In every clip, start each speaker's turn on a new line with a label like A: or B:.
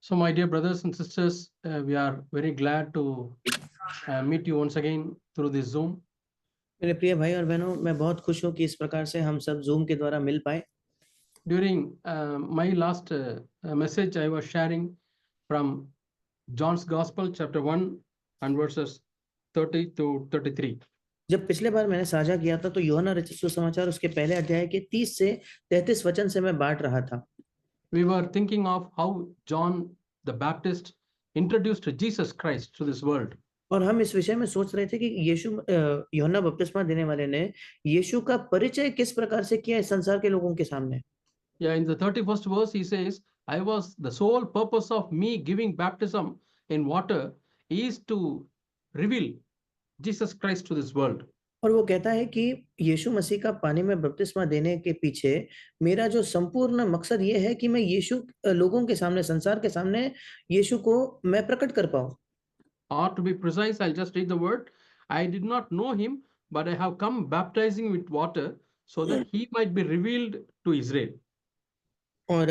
A: So, my dear brothers and sisters, we are very glad to meet you once again through this Zoom.
B: मेरे प्रिय भाई और बहनों, मैं बहुत खुश हूँ कि इस प्रकार से हम सब जूम के द्वारा मिल पाए।
A: During my last message, I was sharing from John's Gospel, chapter 1, and verses 30 to 33.
B: जब पिछले बार मैंने साझा किया था तो यूहन्ना रचित सुसमाचार उसके पहले अध्याय के 30 से 33 वचन से मैं बांट रहा था।
A: We were thinking of how John the Baptist introduced Jesus Christ to this world.
B: और हम इस विषय में सोच रहे थे कि यूहन्ना बपतिस्मा देने वाले ने यीशु का परिचय किस प्रकार से किया इस संसार के लोगों के सामने।
A: Yeah, in the 31st verse, he says, I was the sole purpose of me giving baptism in water is to reveal Jesus Christ to this world.
B: और वो कहता है कि यीशु मसीह का पानी में बपतिस्मा देने के पीछे मेरा जो संपूर्ण मकसद ये है कि मैं यीशु लोगों के सामने, संसार के सामने यीशु को मैं प्रकट कर पाऊं।
A: Or to be precise, I'll just read the word. I did not know him, but I have come baptizing with water so that he might be revealed to Israel.
B: और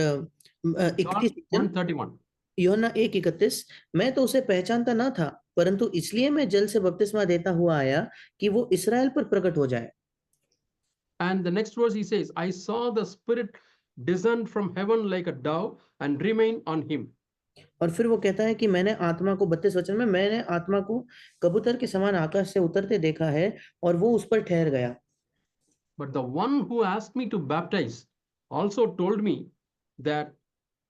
A: John 1:31.
B: यूहन्ना 1:31, मैं तो उसे पहचानता न था, परंतु इसलिए मैं जल से बपतिस्मा देता हुआ आया कि वो इस्राएल पर प्रकट हो जाए।
A: And the next verse he says, I saw the Spirit descend from heaven like a dove and remain on him.
B: और फिर वो कहता है कि मैंने आत्मा को 32 वचन में मैंने आत्मा को कबूतर के समान आकाश से उतरते देखा है और वो उस पर ठहर गया।
A: But the one who asked me to baptize also told me that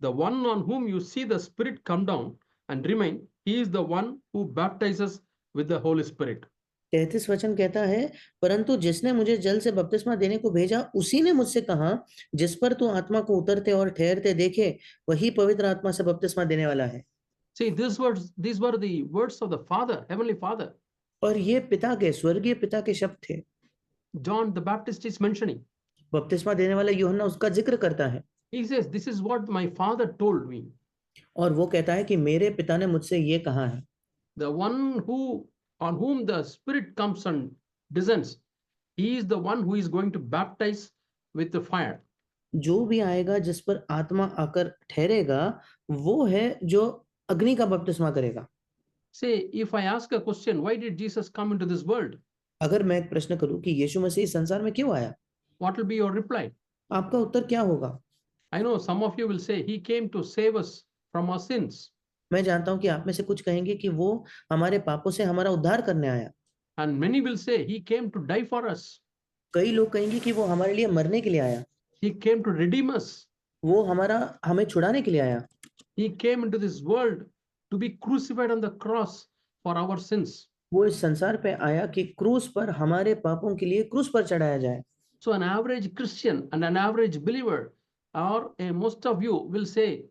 A: the one on whom you see the Spirit come down and remain, he is the one who baptizes with the Holy Spirit.
B: 33 वचन कहता है, परंतु जिसने मुझे जल से बपतिस्मा देने को भेजा उसी ने मुझसे कहा, जिस पर तू आत्मा को उतरते और ठहरते देखे वही पवित्र आत्मा से बपतिस्मा देने वाला है।
A: See, these were the words of the Father, Heavenly Father.
B: और ये पिता के, स्वर्गीय पिता के शब्द थे।
A: John the Baptist is mentioning.
B: बपतिस्मा देने वाला यूहन्ना उसका जिक्र करता है।
A: He says, this is what my Father told me.
B: और वो कहता है कि मेरे पिता ने मुझसे ये कहा है।
A: The one who on whom the Spirit comes and descends, he is the one who is going to baptize with the fire.
B: जो भी आएगा जिस पर आत्मा आकर ठहरेगा वो है जो अग्नि का बपतिस्मा करेगा।
A: Say, if I ask a question, why did Jesus come into this world?
B: अगर मैं एक प्रश्न करूं कि यीशु मसीह इस संसार में क्यों आया,
A: What will be your reply?
B: आपका उत्तर क्या होगा?
A: I know some of you will say he came to save us from our sins.
B: मैं जानता हूं कि आप में से कुछ कहेंगे कि वो हमारे पापों से हमारा उद्धार करने आया।
A: And many will say he came to die for us.
B: कई लोग कहेंगे कि वो हमारे लिए मरने के लिए आया।
A: He came to redeem us.
B: वो हमें छुड़ाने के लिए आया।
A: He came into this world to be crucified on the cross for our sins.
B: वो इस संसार पे आया कि क्रूस पर हमारे पापों के लिए क्रूस पर चढ़ाया जाए।
A: So an average Christian and an average believer, or most of you will say,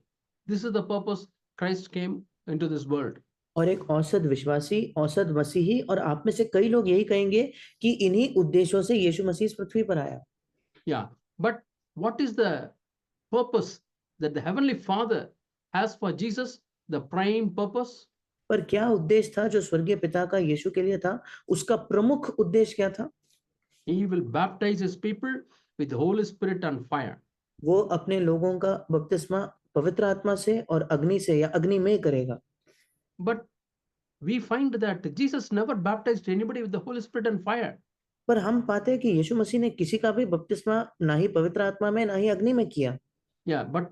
A: this is the purpose Christ came into this world.
B: और एक औसत विश्वासी, औसत मसीही और आप में से कई लोग यही कहेंगे कि इन्हीं उद्देश्यों से यीशु मसीह इस पृथ्वी पर आया।
A: Yeah, but what is the purpose that the Heavenly Father has for Jesus, the prime purpose?
B: पर क्या उद्देश्य था जो स्वर्गीय पिता का यीशु के लिए था? उसका प्रमुख उद्देश्य क्या था?
A: He will baptize his people with the Holy Spirit and fire.
B: वो अपने लोगों का बपतिस्मा पवित्र आत्मा से और अग्नि से या अग्नि में करेगा।
A: But we find that Jesus never baptized anybody with the Holy Spirit and fire.
B: पर हम पाते हैं कि यीशु मसीह ने किसी का भी बपतिस्मा ना ही पवित्र आत्मा में ना ही अग्नि में किया।
A: Yeah, but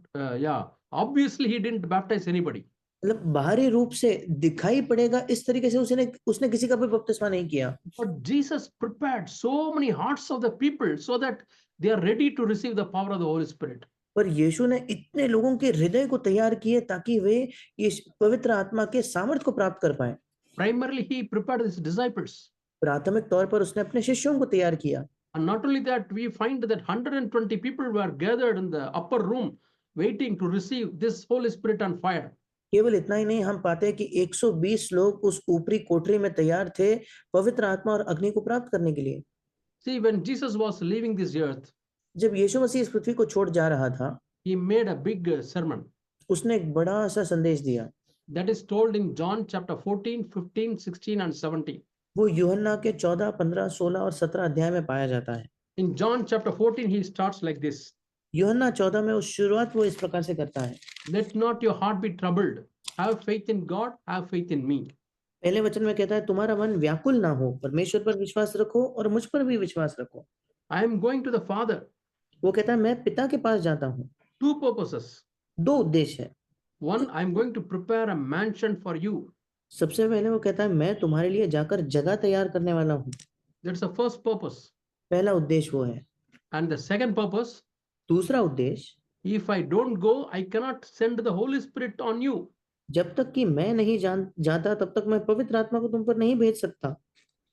A: obviously he didn't baptize anybody.
B: मतलब बाहरी रूप से दिखाई पड़ेगा इस तरीके से उसने किसी का भी बपतिस्मा नहीं किया।
A: But Jesus prepared so many hearts of the people so that they are ready to receive the power of the Holy Spirit.
B: पर यीशु ने इतने लोगों के हृदय को तैयार किए ताकि वे इस पवित्र आत्मा के सामर्थ्य को प्राप्त कर पाए।
A: Primarily he prepared his disciples.
B: प्राथमिक तौर पर उसने अपने शिष्यों को तैयार किया।
A: And not only that, we find that 120 people were gathered in the upper room waiting to receive this Holy Spirit and fire.
B: केवल इतना ही नहीं, हम पाते हैं कि 120 लोग उस ऊपरी कोठरी में तैयार थे पवित्र आत्मा और अग्नि को प्राप्त करने के लिए।
A: See, when Jesus was leaving this earth,
B: जब यीशु मसीह इस पृथ्वी को छोड़ जा रहा था,
A: he made a big sermon.
B: उसने एक बड़ा सा संदेश दिया।
A: That is told in John chapter 14, 15, 16 and 17.
B: वो यूहन्ना के 14, 15, 16 और 17 अध्याय में पाया जाता है।
A: In John chapter 14, he starts like this.
B: यूहन्ना 14 में उस शुरुआत वो इस प्रकार से करता है,
A: Let not your heart be troubled. Have faith in God, have faith in me.
B: पहले वचन में कहता है तुम्हारा मन व्याकुल ना हो, परमेश्वर पर विश्वास रखो और मुझ पर भी विश्वास रखो।
A: I am going to the Father.
B: वो कहता है मैं पिता के पास जाता हूँ।
A: Two purposes.
B: 2 उद्देश्य है।
A: One, I am going to prepare a mansion for you.
B: सबसे पहले वो कहता है मैं तुम्हारे लिए जाकर जगह तैयार करने वाला हूँ।
A: That's the first purpose.
B: पहला उद्देश्य वो है।
A: And the second purpose,
B: दूसरा उद्देश्य,
A: if I don't go, I cannot send the Holy Spirit on you.
B: जब तक कि मैं नहीं जाता तब तक मैं पवित्र आत्मा को तुम पर नहीं भेज सकता।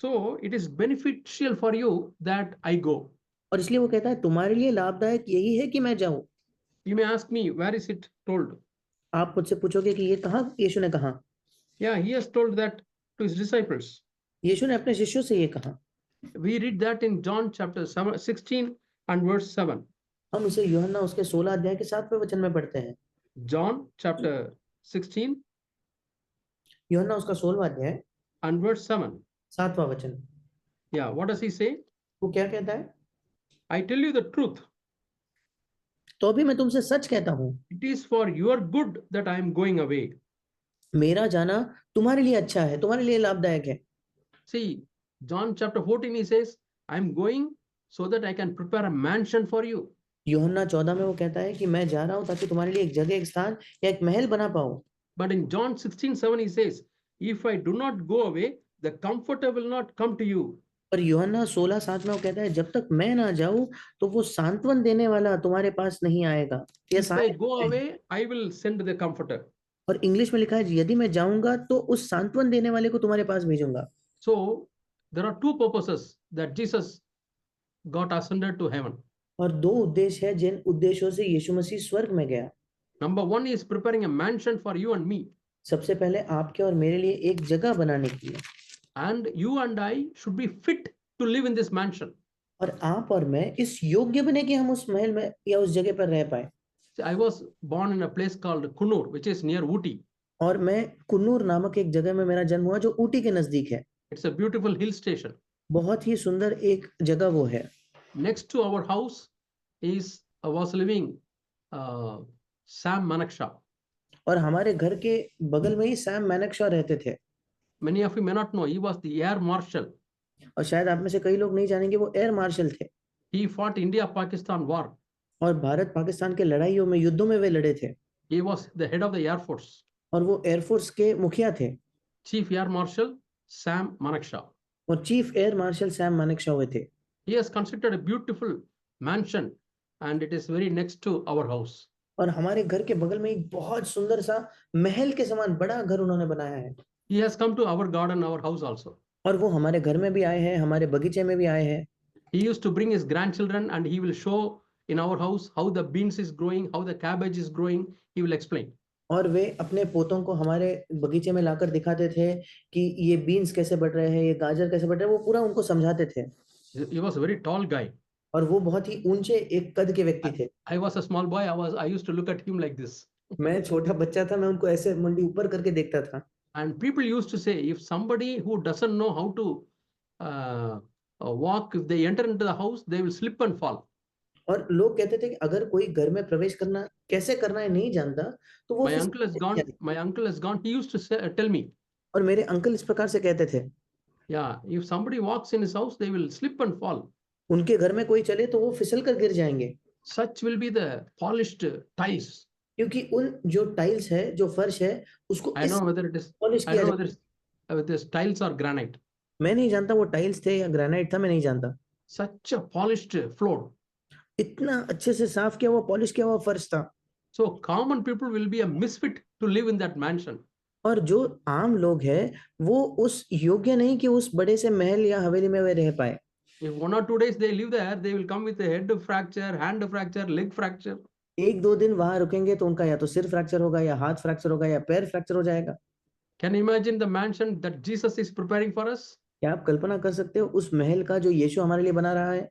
A: So it is beneficial for you that I go.
B: और इसलिए वो कहता है तुम्हारे लिए लाभदायक यही है कि मैं जाऊं।
A: You may ask me, where is it told?
B: आप मुझसे पूछोगे कि ये कहाँ यीशु ने कहा?
A: Yeah, he has told that to his disciples.
B: यीशु ने अपने शिष्यों से ये कहा।
A: We read that in John chapter 16 and verse 7.
B: हम उसे यूहन्ना उसके 16 अध्याय के 7वें वचन में पढ़ते हैं।
A: John chapter 16
B: यूहन्ना उसका 16वां अध्याय
A: and verse 7.
B: 7वां वचन।
A: Yeah, what does he say?
B: वो क्या कहता है?
A: I tell you the truth.
B: तो भी मैं तुमसे सच कहता हूँ,
A: It is for your good that I am going away.
B: मेरा जाना तुम्हारे लिए अच्छा है, तुम्हारे लिए लाभदायक है।
A: See, John chapter 14 he says, I am going so that I can prepare a mansion for you.
B: यूहन्ना 14 में वो कहता है कि मैं जा रहा हूँ ताकि तुम्हारे लिए एक जगह, एक स्थान या एक महल बना पाऊं।
A: But in John 16:7 he says, if I do not go away, the comforter will not come to you.
B: और यूहन्ना 16:7 में वो कहता है जब तक मैं ना जाऊं तो वो सांत्वन देने वाला तुम्हारे पास नहीं आएगा। ये
A: If I go away, I will send the comforter.
B: और इंग्लिश में लिखा है यदि मैं जाऊंगा तो उस सांत्वन देने वाले को तुम्हारे पास भेजूंगा।
A: So there are two purposes that Jesus got ascended to heaven.
B: और 2 उद्देश्य है जिन उद्देश्यों से यीशु मसीह स्वर्ग में गया।
A: Number one is preparing a mansion for you and me.
B: सबसे पहले आपके और मेरे लिए एक जगह बनाने के लिए।
A: And you and I should be fit to live in this mansion.
B: और आप और मैं इस योग्य बने कि हम उस महल में या उस जगह पर रह पाए।
A: See, I was born in a place called Kunnur, which is near Ooty.
B: और मैं कुन्नूर नामक एक जगह में मेरा जन्म हुआ जो ऊटी के नजदीक है।
A: It's a beautiful hill station.
B: बहुत ही सुंदर एक जगह वो है।
A: Next to our house was living Sam Manakshaw.
B: और हमारे घर के बगल में ही सैम मैनेक्शॉ रहते थे।
A: Many of you may not know, he was the air marshal.
B: और शायद आप में से कई लोग नहीं जानेंगे वो एयर मार्शल थे।
A: He fought India-Pakistan war.
B: और भारत पाकिस्तान के लड़ाइयों में, युद्धों में वे लड़े थे।
A: He was the head of the Air Force.
B: और वो एयरफोर्स के मुखिया थे।
A: Chief Air Marshal Sam Manakshaw.
B: और chief air marshal Sam Manekshaw हुए थे।
A: He has constructed a beautiful mansion and it is very next to our house.
B: और हमारे घर के बगल में एक बहुत सुंदर सा महल के समान बड़ा घर उन्होंने बनाया है।
A: He has come to our garden, our house also.
B: और वो हमारे घर में भी आए हैं, हमारे बगीचे में भी आए हैं।
A: He used to bring his grandchildren and he will show in our house how the beans is growing, how the cabbage is growing. He will explain.
B: और वे अपने पोतों को हमारे बगीचे में लाकर दिखाते थे कि ये बीन्स कैसे बढ़ रहे हैं, ये गाजर कैसे बढ़ रहे हैं, वो पूरा उनको समझाते थे।
A: He was a very tall guy.
B: और वो बहुत ही ऊंचे एक कद के व्यक्ति थे।
A: I was a small boy. I used to look at him like this.
B: मैं छोटा बच्चा था, मैं उनको ऐसे मुंडी ऊपर करके देखता था।
A: And people used to say, if somebody who doesn't know how to walk, if they enter into the house, they will slip and fall.
B: और लोग कहते थे कि अगर कोई घर में प्रवेश करना कैसे करना है नहीं जानता तो वो
A: My uncle has gone. My uncle has gone. He used to say, tell me.
B: और मेरे अंकल इस प्रकार से कहते थे,
A: Yeah, if somebody walks in his house, they will slip and fall.
B: उनके घर में कोई चले तो वो फिसल कर गिर जाएंगे।
A: Such will be the polished tiles.
B: क्योंकि उन जो टाइल्स है, जो फर्श है, उसको
A: I don't know whether it is.
B: Polish
A: I
B: किया
A: don't know
B: जाए।
A: whether it's tiles or granite.
B: मैं नहीं जानता वो टाइल्स थे या ग्रेनाइट था, मैं नहीं जानता।
A: Such a polished floor.
B: इतना अच्छे से साफ किया हुआ, पॉलिश किया हुआ फर्श था।
A: So common people will be a misfit to live in that mansion.
B: और जो आम लोग हैं वो उस योग्य नहीं कि उस बड़े से महल या हवेली में वे रह पाए।
A: If 1 or 2 days they live there, they will come with a head fracture, hand fracture, leg fracture.
B: 1-2 दिन वहां रुकेंगे तो उनका या तो सिर फ्रैक्चर होगा या हाथ फ्रैक्चर होगा या पैर फ्रैक्चर हो जाएगा।
A: Can you imagine the mansion that Jesus is preparing for us?
B: क्या आप कल्पना कर सकते हो उस महल का जो यीशु हमारे लिए बना रहा है?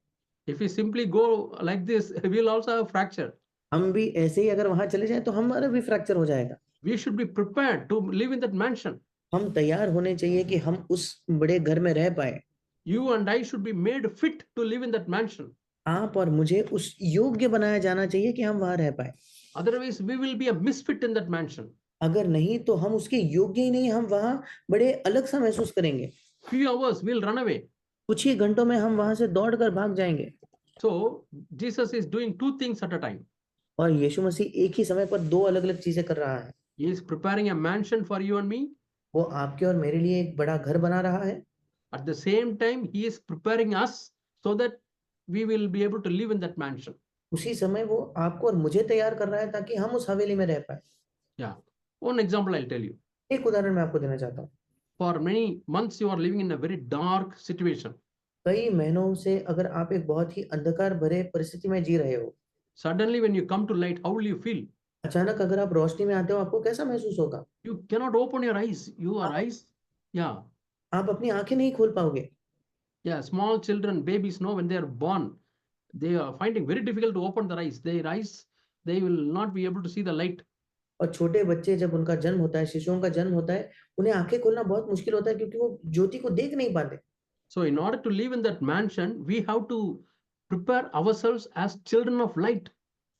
A: If we simply go like this, we will also have fracture.
B: हम भी ऐसे ही अगर वहां चले जाएं तो हमारा भी फ्रैक्चर हो जाएगा।
A: We should be prepared to live in that mansion.
B: हम तैयार होने चाहिए कि हम उस बड़े घर में रह पाए।
A: You and I should be made fit to live in that mansion.
B: आप और मुझे उस योग्य बनाया जाना चाहिए कि हम वहाँ रह पाएँ।
A: Otherwise, we will be a misfit in that mansion.
B: अगर नहीं तो हम उसके योग्य ही नहीं, हम वहाँ बड़े अलग-सा महसूस करेंगे।
A: Few hours we'll run away.
B: कुछ ही घंटों में हम वहाँ से दौड़ कर भाग जाएँगे।
A: So Jesus is doing two things at a time.
B: और यीशु मसीह एक ही समय पर 2 अलग-अलग चीज़ें कर रहा है।
A: He is preparing a mansion for you and me.
B: वो आपके और मेरे लिए एक बड़ा घर बना रहा है।
A: At the same time, He is preparing us so that we will be able to live in that mansion.
B: उसी समय वो आपको और मुझे तैयार कर रहा है ताकि हम उस हवेली में रह पाएँ।
A: Yeah. One example I'll tell you.
B: एक उदाहरण मैं आपको देना चाहता हूँ।
A: For many months, you are living in a very dark situation.
B: कई महीनों से अगर आप एक बहुत ही अंधकार भरे परिस्थिति में जी रहे हो,
A: Suddenly, when you come to light, how will you feel?
B: अचानक अगर आप रोशनी में आते हो, आपको कैसा महसूस होगा?
A: You cannot open your eyes. Your
B: आप
A: eyes, yeah,
B: आप अपनी आँखें नहीं खोल पाओगे।
A: yeah. Small children, babies know when they are born, they are finding very difficult to open their eyes. Their eyes, they will not be able to see the light.
B: और छोटे बच्चे जब उनका जन्म होता है, शिशुओं का जन्म होता है, उन्हें आँखें खोलना बहुत मुश्किल होता है क्योंकि वो ज्योति को देख नहीं पाते।
A: So, in order to live in that mansion, we have to prepare ourselves as children of light.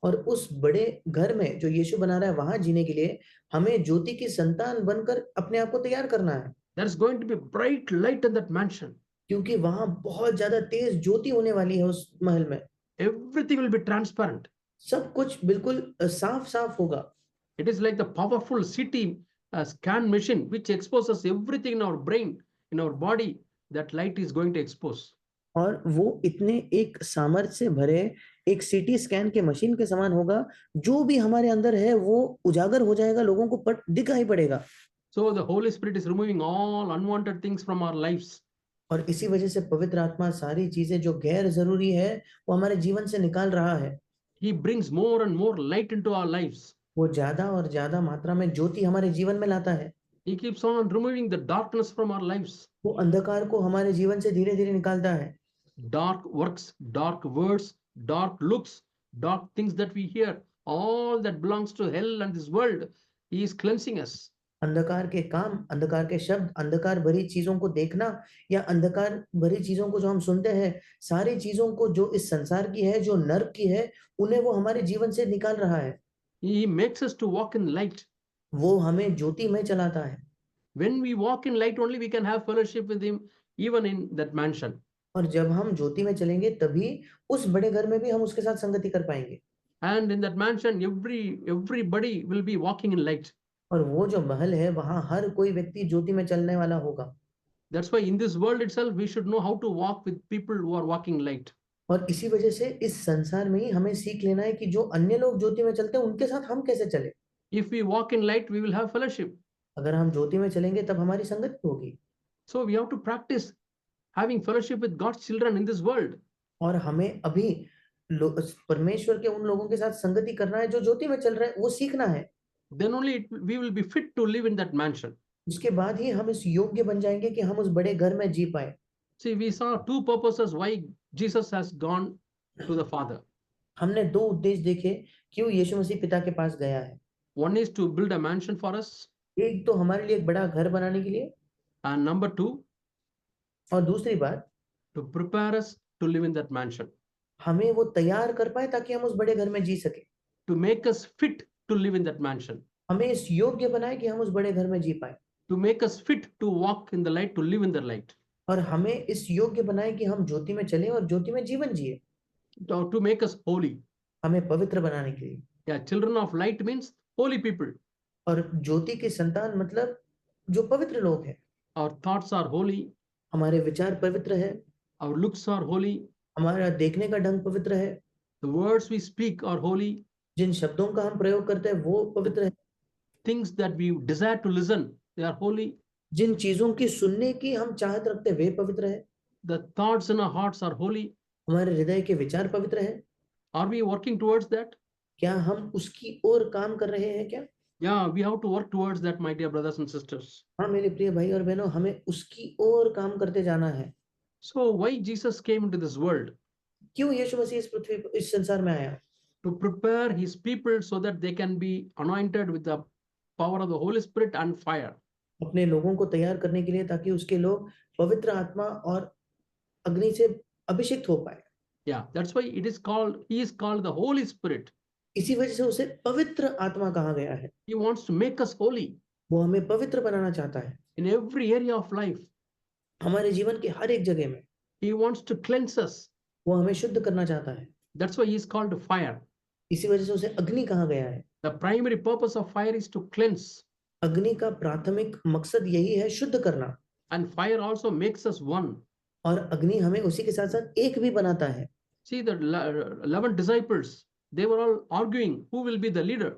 B: और उस बड़े घर में जो यीशु बना रहा है, वहाँ जीने के लिए हमें ज्योति की संतान बनकर अपने आप को तैयार करना है।
A: There's going to be bright light in that mansion.
B: क्योंकि वहाँ बहुत ज़्यादा तेज ज्योति होने वाली है उस महल में।
A: Everything will be transparent.
B: सब कुछ बिल्कुल साफ-साफ होगा।
A: It is like the powerful CT scan machine which exposes everything in our brain, in our body, that light is going to expose.
B: और वो इतने एक सामर्थ्य से भरे एक सीटी स्कैन के मशीन के समान होगा, जो भी हमारे अंदर है वो उजागर हो जाएगा, लोगों को दिखाई पड़ेगा।
A: So the Holy Spirit is removing all unwanted things from our lives.
B: और इसी वजह से पवित्र आत्मा सारी चीजें जो गैर जरूरी है, वो हमारे जीवन से निकाल रहा है।
A: He brings more and more light into our lives.
B: वो ज्यादा और ज्यादा मात्रा में ज्योति हमारे जीवन में लाता है।
A: He keeps on removing the darkness from our lives.
B: वो अंधकार को हमारे जीवन से धीरे-धीरे निकालता है।
A: Dark works, dark words, dark looks, dark things that we hear, all that belongs to hell and this world, He is cleansing us.
B: अंधकार के काम, अंधकार के शब्द, अंधकार भरी चीजों को देखना या अंधकार भरी चीजों को जो हम सुनते हैं, सारी चीजों को जो इस संसार की है, जो नर्क की है, उन्हें वो हमारे जीवन से निकाल रहा है।
A: He makes us to walk in light.
B: वो हमें ज्योति में चलाता है।
A: When we walk in light only, we can have fellowship with Him even in that mansion.
B: और जब हम ज्योति में चलेंगे तभी उस बड़े घर में भी हम उसके साथ संगति कर पाएंगे।
A: And in that mansion, everybody will be walking in light.
B: और वो जो महल है, वहाँ हर कोई व्यक्ति ज्योति में चलने वाला होगा।
A: That's why in this world itself, we should know how to walk with people who are walking light.
B: और इसी वजह से इस संसार में ही हमें सीख लेना है कि जो अन्य लोग ज्योति में चलते हैं, उनके साथ हम कैसे चले।
A: If we walk in light, we will have fellowship.
B: अगर हम ज्योति में चलेंगे तब हमारी संगति होगी।
A: So we have to practice having fellowship with God's children in this world.
B: और हमें अभी परमेश्वर के उन लोगों के साथ संगति करना है जो ज्योति में चल रहे हैं, वो सीखना है।
A: Then only we will be fit to live in that mansion.
B: उसके बाद ही हम इस योग्य बन जाएंगे कि हम उस बड़े घर में जी पाए।
A: See, we saw two purposes why Jesus has gone to the Father.
B: हमने 2 उद्देश्य देखे क्यों यीशु मसीह पिता के पास गया है।
A: One is to build a mansion for us,
B: एक तो हमारे लिए एक बड़ा घर बनाने के लिए,
A: and number two,
B: और दूसरी बात
A: to prepare us to live in that mansion,
B: हमें वो तैयार कर पाए ताकि हम उस बड़े घर में जी सके।
A: to make us fit to live in that mansion,
B: हमें इस योग्य बनाए कि हम उस बड़े घर में जी पाए,
A: to make us fit to walk in the light, to live in the light,
B: और हमें इस योग्य बनाए कि हम ज्योति में चलें और ज्योति में जीवन जिए।
A: to make us holy.
B: हमें पवित्र बनाने के लिए।
A: Yeah, children of light means holy people.
B: और ज्योति की संतान मतलब जो पवित्र लोग हैं।
A: Our thoughts are holy,
B: हमारे विचार पवित्र है,
A: our looks are holy,
B: हमारा देखने का ढंग पवित्र है,
A: the words we speak are holy,
B: जिन शब्दों का हम प्रयोग करते हैं वो पवित्र है,
A: things that we desire to listen, they are holy,
B: जिन चीजों की सुनने की हम चाहत रखते हैं वे पवित्र है,
A: the thoughts in our hearts are holy.
B: हमारे हृदय के विचार पवित्र है।
A: Are we working towards that?
B: क्या हम उसकी ओर काम कर रहे हैं क्या?
A: Yeah, we have to work towards that, my dear brothers and sisters.
B: हाँ मेरे प्रिय भाई और बहनों, हमें उसकी ओर काम करते जाना है।
A: So why Jesus came into this world?
B: क्यों यीशु मसीह इस पृथ्वी इस संसार में आया?
A: To prepare his people so that they can be anointed with the power of the Holy Spirit and fire.
B: अपने लोगों को तैयार करने के लिए ताकि उसके लोग पवित्र आत्मा और अग्नि से अभिषिक्त हो पाए।
A: Yeah, that's why it is called, he is called the Holy Spirit.
B: इसी वजह से उसे पवित्र आत्मा कहा गया है।
A: He wants to make us holy
B: वो हमें पवित्र बनाना चाहता है
A: in every area of life.
B: हमारे जीवन के हर एक जगह में।
A: He wants to cleanse us.
B: वो हमें शुद्ध करना चाहता है।
A: That's why he is called fire.
B: इसी वजह से उसे अग्नि कहा गया है।
A: The primary purpose of fire is to cleanse,
B: अग्नि का प्राथमिक मकसद यही है शुद्ध करना।
A: and fire also makes us one.
B: और अग्नि हमें उसी के साथ साथ एक भी बनाता है।
A: See, the 11 disciples, they were all arguing who will be the leader.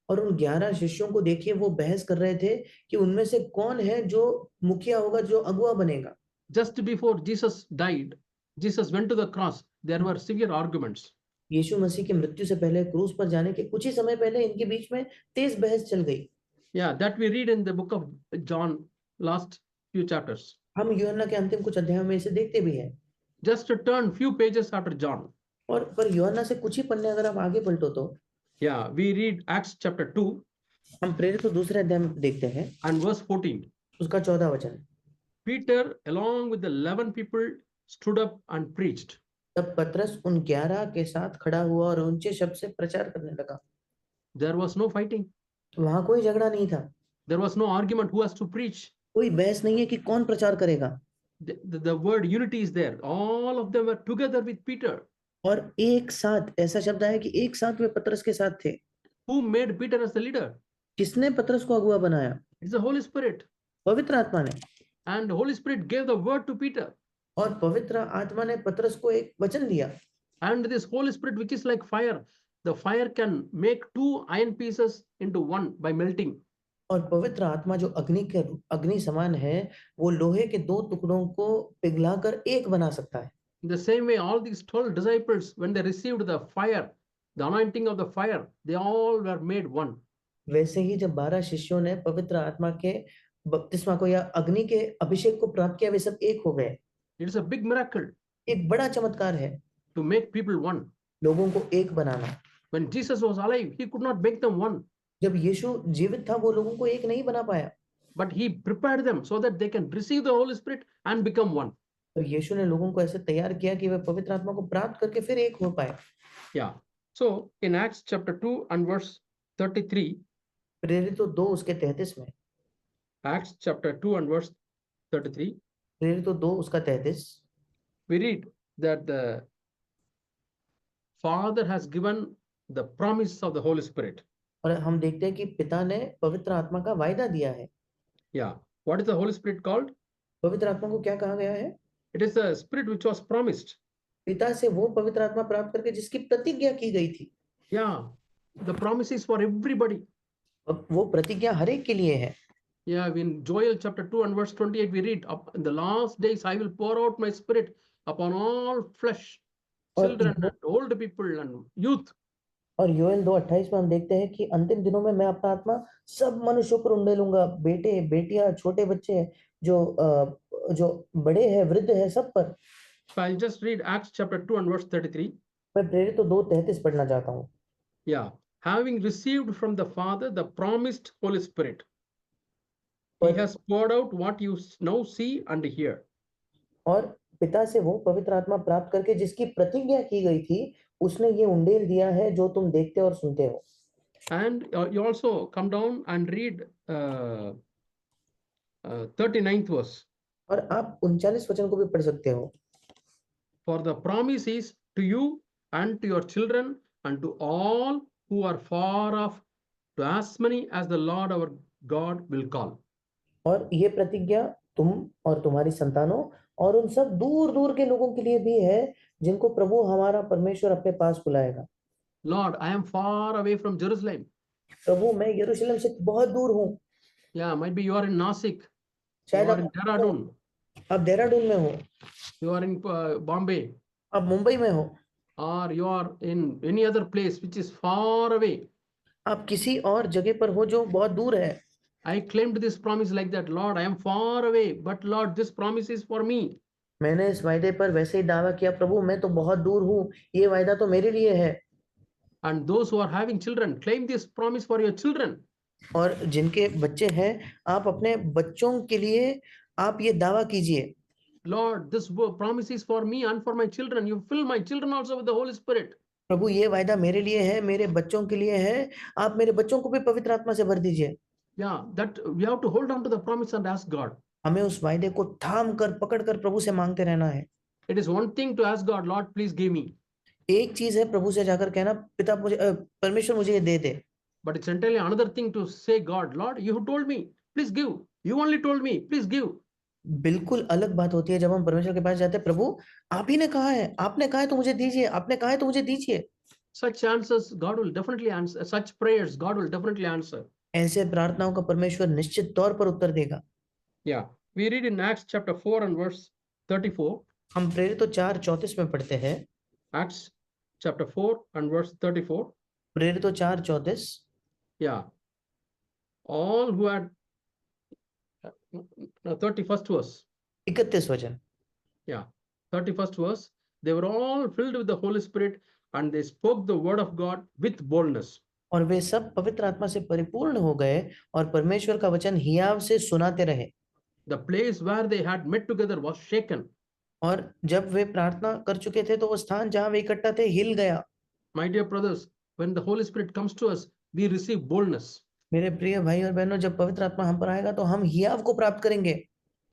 B: और उन 11 शिष्यों को देखिए वो बहस कर रहे थे कि उनमें से कौन है जो मुखिया होगा, जो अगुवा बनेगा।
A: Just before Jesus died, Jesus went to the cross. There were severe arguments.
B: यीशु मसीह की मृत्यु से पहले क्रूस पर जाने के कुछ ही समय पहले इनके बीच में तेज बहस चल गई।
A: Yeah, that we read in the book of John, last few chapters.
B: हम यूहन्ना के अंतिम कुछ अध्यायों में इसे देखते भी हैं।
A: Just to turn few pages after John.
B: और पर यूहन्ना से कुछ ही पन्ने अगर आप आगे पलटो तो
A: Yeah, we read Acts chapter 2
B: हम प्रेरितों दूसरे अध्याय में देखते हैं
A: and verse 14.
B: उसका 14 वचन।
A: Peter, along with the 11 people, stood up and preached.
B: तब पतरस उन 11 के साथ खड़ा हुआ और ऊंचे शब्द से प्रचार करने लगा।
A: There was no fighting.
B: वहां कोई झगड़ा नहीं था,
A: There was no argument who has to preach.
B: कोई बहस नहीं है कि कौन प्रचार करेगा।
A: The word unity is there. All of them were together with Peter.
B: और एक साथ, ऐसा शब्द है कि एक साथ वे पतरस के साथ थे।
A: Who made Peter as the leader?
B: किसने पतरस को अगुवा बनाया?
A: It's the Holy Spirit.
B: पवित्र आत्मा ने।
A: And the Holy Spirit gave the word to Peter.
B: और पवित्र आत्मा ने पतरस को एक वचन दिया।
A: And this Holy Spirit, which is like fire, the fire can make 2 iron pieces into 1 by melting.
B: और पवित्र आत्मा जो अग्नि समान है, वो लोहे के 2 टुकड़ों को पिघलाकर एक बना सकता है।
A: In the same way, all these 12 disciples, when they received the fire, the anointing of the fire, they all were made one.
B: वैसे ही जब 12 शिष्यों ने पवित्र आत्मा के बपतिस्मा को या अग्नि के अभिषेक को प्राप्त किया, वे सब एक हो गए।
A: It is a big miracle
B: एक बड़ा चमत्कार है
A: to make people one.
B: लोगों को एक बनाना।
A: When Jesus was alive, he could not make them one,
B: जब यीशु जीवित था, वो लोगों को एक नहीं बना पाया,
A: but he prepared them so that they can receive the Holy Spirit and become one.
B: तो यीशु ने लोगों को ऐसे तैयार किया कि वे पवित्र आत्मा को प्राप्त करके फिर एक हो पाए।
A: Yeah. So in Acts chapter 2 and verse 33,
B: प्रेरितों 2 उसके 33 में,
A: Acts chapter 2 and verse 33,
B: प्रेरितों 2 उसका 33,
A: we read that the Father has given the promise of the Holy Spirit.
B: और हम देखते हैं कि पिता ने पवित्र आत्मा का वायदा दिया है।
A: Yeah. What is the Holy Spirit called?
B: पवित्र आत्मा को क्या कहा गया है?
A: It is the Spirit which was promised.
B: पिता से वो पवित्र आत्मा प्राप्त करके जिसकी प्रतिज्ञा की गई थी।
A: Yeah. The promise is for everybody.
B: अब वो प्रतिज्ञा हर एक के लिए है।
A: Yeah, in Joel chapter 2 and verse 28, we read, in the last days I will pour out my spirit upon all flesh, children and old people and youth.
B: और योएल 2:28 में हम देखते हैं कि अंतिम दिनों में मैं अपना आत्मा सब मनुष्यों पर उंडेलूंगा, बेटे, बेटियां, छोटे बच्चे, जो बड़े हैं, वृद्ध हैं, सब पर।
A: So I'll just read Acts chapter 2 and verse 33.
B: मैं प्रेरितों 2:33 पढ़ना चाहता हूँ।
A: Yeah. Having received from the Father the promised Holy Spirit, he has poured out what you now see and hear.
B: और पिता से वो पवित्र आत्मा प्राप्त करके जिसकी प्रतिज्ञा की गई थी, उसने ये उंडेल दिया है जो तुम देखते और सुनते हो।
A: And you also come down and read 39th verse.
B: और आप 39 वचन को भी पढ़ सकते हो।
A: For the promise is to you and to your children and to all who are far off, to as many as the Lord our God will call.
B: और ये प्रतिज्ञा तुम और तुम्हारी संतानों और उन सब दूर दूर के लोगों के लिए भी है जिनको प्रभु हमारा परमेश्वर अपने पास बुलाएगा।
A: Lord, I am far away from Jerusalem.
B: प्रभु मैं यरूशलेम से बहुत दूर हूँ।
A: Yeah, might be you are in Nasik, you
B: शायद
A: are in Dehradun,
B: आप देहरादून में हो,
A: you are in Bombay,
B: आप मुंबई में हो,
A: or you are in any other place which is far away.
B: आप किसी और जगह पर हो जो बहुत दूर है।
A: I claimed this promise like that. Lord, I am far away, but Lord, this promise is for me.
B: मैंने इस वायदे पर वैसे ही दावा किया, प्रभु मैं तो बहुत दूर हूँ, ये वायदा तो मेरे लिए है।
A: And those who are having children, claim this promise for your children.
B: और जिनके बच्चे हैं, आप अपने बच्चों के लिए आप ये दावा कीजिए।
A: Lord, this promise is for me and for my children. You fill my children also with the Holy Spirit.
B: प्रभु ये वायदा मेरे लिए है, मेरे बच्चों के लिए है, आप मेरे बच्चों को भी पवित्र आत्मा से भर दीजिए।
A: Yeah, that we have to hold on to the promise and ask God.
B: हमें उस वायदे को थाम कर पकड़ कर प्रभु से मांगते रहना है।
A: It is one thing to ask God, Lord, please give me.
B: एक चीज है प्रभु से जाकर कहना, पिता मुझे परमेश्वर मुझे ये दे दे।
A: But it's entirely another thing to say, God, Lord, you told me, please give. You only told me, please give.
B: बिल्कुल अलग बात होती है जब हम परमेश्वर के पास जाते हैं, प्रभु आप ही ने कहा है, आपने कहा है तो मुझे दीजिए, आपने कहा है तो मुझे दीजिए।
A: Such answers, God will definitely answer. Such prayers, God will definitely answer.
B: ऐसे प्रार्थनाओं का परमेश्वर निश्चित तौर पर उत्तर देगा।
A: Yeah, we read in Acts chapter 4 and verse 34.
B: हम प्रेरितों 4:34 में पढ़ते हैं।
A: Acts chapter 4 and verse 34.
B: प्रेरितों 4:34।
A: Yeah, all who had 31st verse.
B: 31 वचन।
A: Yeah, 31st verse. They were all filled with the Holy Spirit and they spoke the word of God with boldness.
B: और वे सब पवित्र आत्मा से परिपूर्ण हो गए और परमेश्वर का वचन हियाव से सुनाते रहे।
A: The place where they had met together was shaken.
B: और जब वे प्रार्थना कर चुके थे तो वो स्थान जहां वे इकट्ठा थे हिल गया।
A: My dear brothers, when the Holy Spirit comes to us, we receive boldness.
B: मेरे प्रिय भाई और बहनों, जब पवित्र आत्मा हम पर आएगा तो हम हियाव को प्राप्त करेंगे।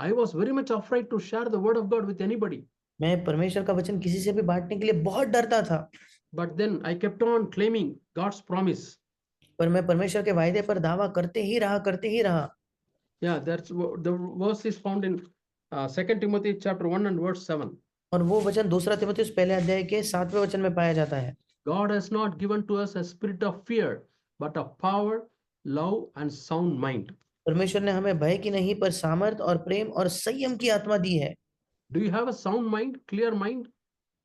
A: I was very much afraid to share the word of God with anybody.
B: मैं परमेश्वर का वचन किसी से भी बांटने के लिए बहुत डरता था।
A: But then I kept on claiming God's promise.
B: पर मैं परमेश्वर के वायदे पर दावा करते ही रहा।
A: Yeah, that's the verse is found in 2 Timothy chapter 1 and verse 7.
B: और वो वचन दूसरा तीमुथियुस पहले अध्याय के 7वें वचन में पाया जाता है।
A: God has not given to us a spirit of fear, but of power, love and sound mind.
B: परमेश्वर ने हमें भय की नहीं पर सामर्थ और प्रेम और संयम की आत्मा दी है।
A: Do you have a sound mind, clear mind?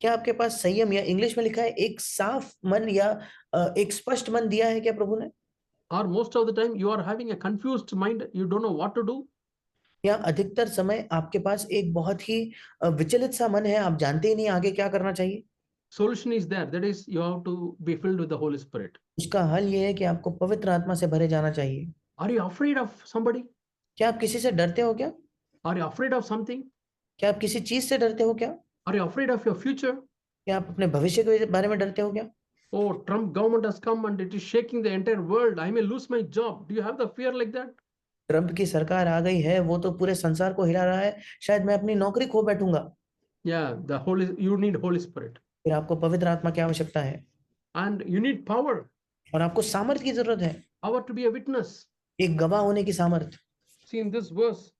B: क्या आपके पास संयम, या इंग्लिश में लिखा है एक साफ मन या एक स्पष्ट मन दिया है क्या प्रभु ने?
A: Or most of the time you are having a confused mind, you don't know what to do?
B: या अधिकतर समय आपके पास एक बहुत ही विचलित सा मन है, आप जानते ही नहीं आगे क्या करना चाहिए?
A: Solution is there, that is you have to be filled with the Holy Spirit.
B: उसका हल ये है कि आपको पवित्र आत्मा से भरे जाना चाहिए।
A: Are you afraid of somebody?
B: क्या आप किसी से डरते हो क्या?
A: Are you afraid of something?
B: क्या आप किसी चीज से डरते हो क्या?
A: Are you afraid of your future?
B: क्या आप अपने भविष्य के बारे में डरते हो क्या?
A: Oh, Trump government has come and it is shaking the entire world. I may lose my job. Do you have the fear like that?
B: Trump की सरकार आ गई है, वो तो पूरे संसार को हिला रहा है, शायद मैं अपनी नौकरी खो बैठूंगा।
A: Yeah, you need Holy Spirit.
B: फिर आपको पवित्र आत्मा की आवश्यकता है।
A: And you need power.
B: और आपको सामर्थ की जरूरत है।
A: Power to be a witness.
B: एक गवाह होने की सामर्थ।
A: See, in this verse,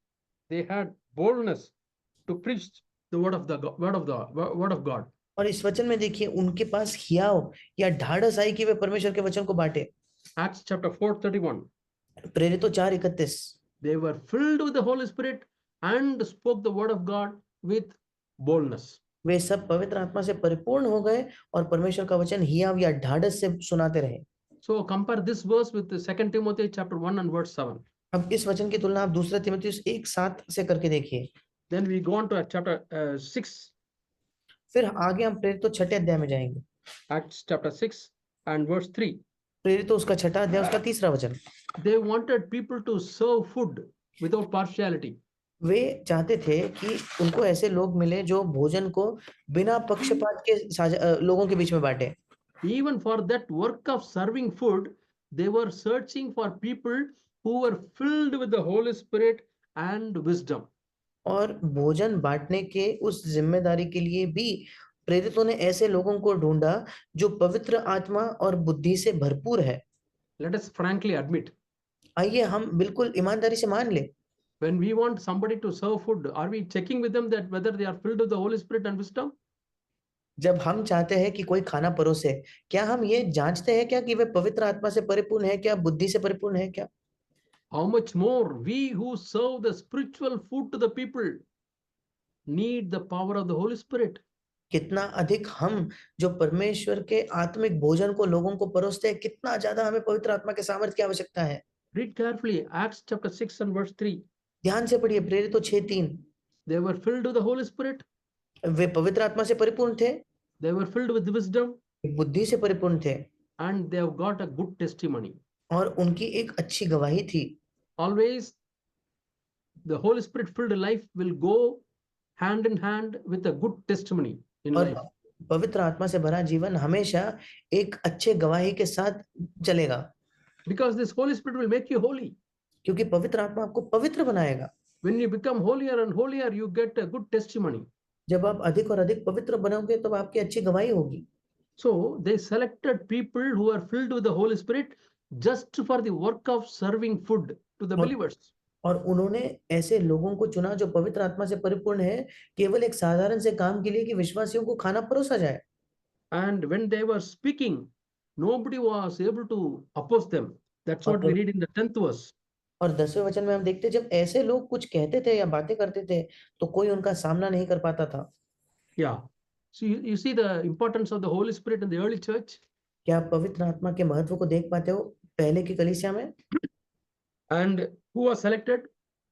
A: they had boldness to preach the word of God.
B: और इस वचन में देखिए उनके पास हियाव या ढाढ़स आई कि वे परमेश्वर के वचन को बांटे।
A: Acts chapter 4:31.
B: प्रेरितों 4:31।
A: They were filled with the Holy Spirit and spoke the word of God with boldness.
B: वे सब पवित्र आत्मा से परिपूर्ण हो गए और परमेश्वर का वचन हियाव या ढाढ़स से सुनाते रहे।
A: So compare this verse with the 2 Timothy chapter 1 and verse 7.
B: अब इस वचन की तुलना आप दूसरा तीमुथियुस 1:7 से करके देखिए।
A: Then we go on to chapter 6.
B: फिर आगे हम प्रेरितों 6ठे अध्याय में जाएंगे।
A: Acts chapter 6 and verse 3.
B: प्रेरितों उसका 6ठा अध्याय उसका 3रा वचन।
A: They wanted people to serve food without partiality.
B: वे चाहते थे कि उनको ऐसे लोग मिले जो भोजन को बिना पक्षपात के लोगों के बीच में बांटे।
A: Even for that work of serving food, they were searching for people who were filled with the Holy Spirit and wisdom.
B: और भोजन बांटने के उस जिम्मेदारी के लिए भी प्रेरितों ने ऐसे लोगों को ढूंढा जो पवित्र आत्मा और बुद्धि से भरपूर है।
A: Let us frankly admit,
B: आइए हम बिल्कुल ईमानदारी से मान ले,
A: when we want somebody to serve food, are we checking with them that whether they are filled with the Holy Spirit and wisdom?
B: जब हम चाहते हैं कि कोई खाना परोसे, क्या हम ये जांचते हैं क्या कि वे पवित्र आत्मा से परिपूर्ण है क्या, बुद्धि से परिपूर्ण है क्या?
A: How much more we who serve the spiritual food to the people need the power of the Holy Spirit.
B: कितना अधिक हम जो परमेश्वर के आत्मिक भोजन को लोगों को परोसते हैं, कितना ज्यादा हमें पवित्र आत्मा के सामर्थ्य की आवश्यकता है।
A: Read carefully Acts chapter 6 and verse 3.
B: ध्यान से पढ़िए प्रेरितों 6:3।
A: They were filled with the Holy Spirit.
B: वे पवित्र आत्मा से परिपूर्ण थे,
A: They were filled with wisdom.
B: बुद्धि से परिपूर्ण थे
A: And they have got a good testimony.
B: और उनकी एक अच्छी गवाही थी।
A: Always the Holy Spirit filled life will go hand in hand with a good testimony in
B: और
A: life.
B: पवित्र आत्मा से भरा जीवन हमेशा एक अच्छे गवाही के साथ चलेगा,
A: Because this Holy Spirit will make you holy.
B: क्योंकि पवित्र आत्मा आपको पवित्र बनाएगा।
A: When you become holier and holier, you get a good testimony.
B: जब आप अधिक और अधिक पवित्र बनोगे तब आपकी अच्छी गवाही होगी।
A: So they selected people who are filled with the Holy Spirit just for the work of serving food to the
B: और
A: believers.
B: और उन्होंने ऐसे लोगों को चुना जो पवित्र आत्मा से परिपूर्ण है, केवल एक साधारण से काम के लिए कि विश्वासियों को खाना परोसा जाए।
A: And when they were speaking, nobody was able to oppose them. That's what we
B: और
A: read in the 10th verse.
B: और 10वें वचन में हम देखते हैं जब ऐसे लोग कुछ कहते थे या बातें करते थे तो कोई उनका सामना नहीं कर पाता था।
A: Yeah. So you see the importance of the Holy Spirit in the early church.
B: क्या आप पवित्र आत्मा के महत्व को देख पाते हो पहले की कलीसिया में?
A: And who was selected?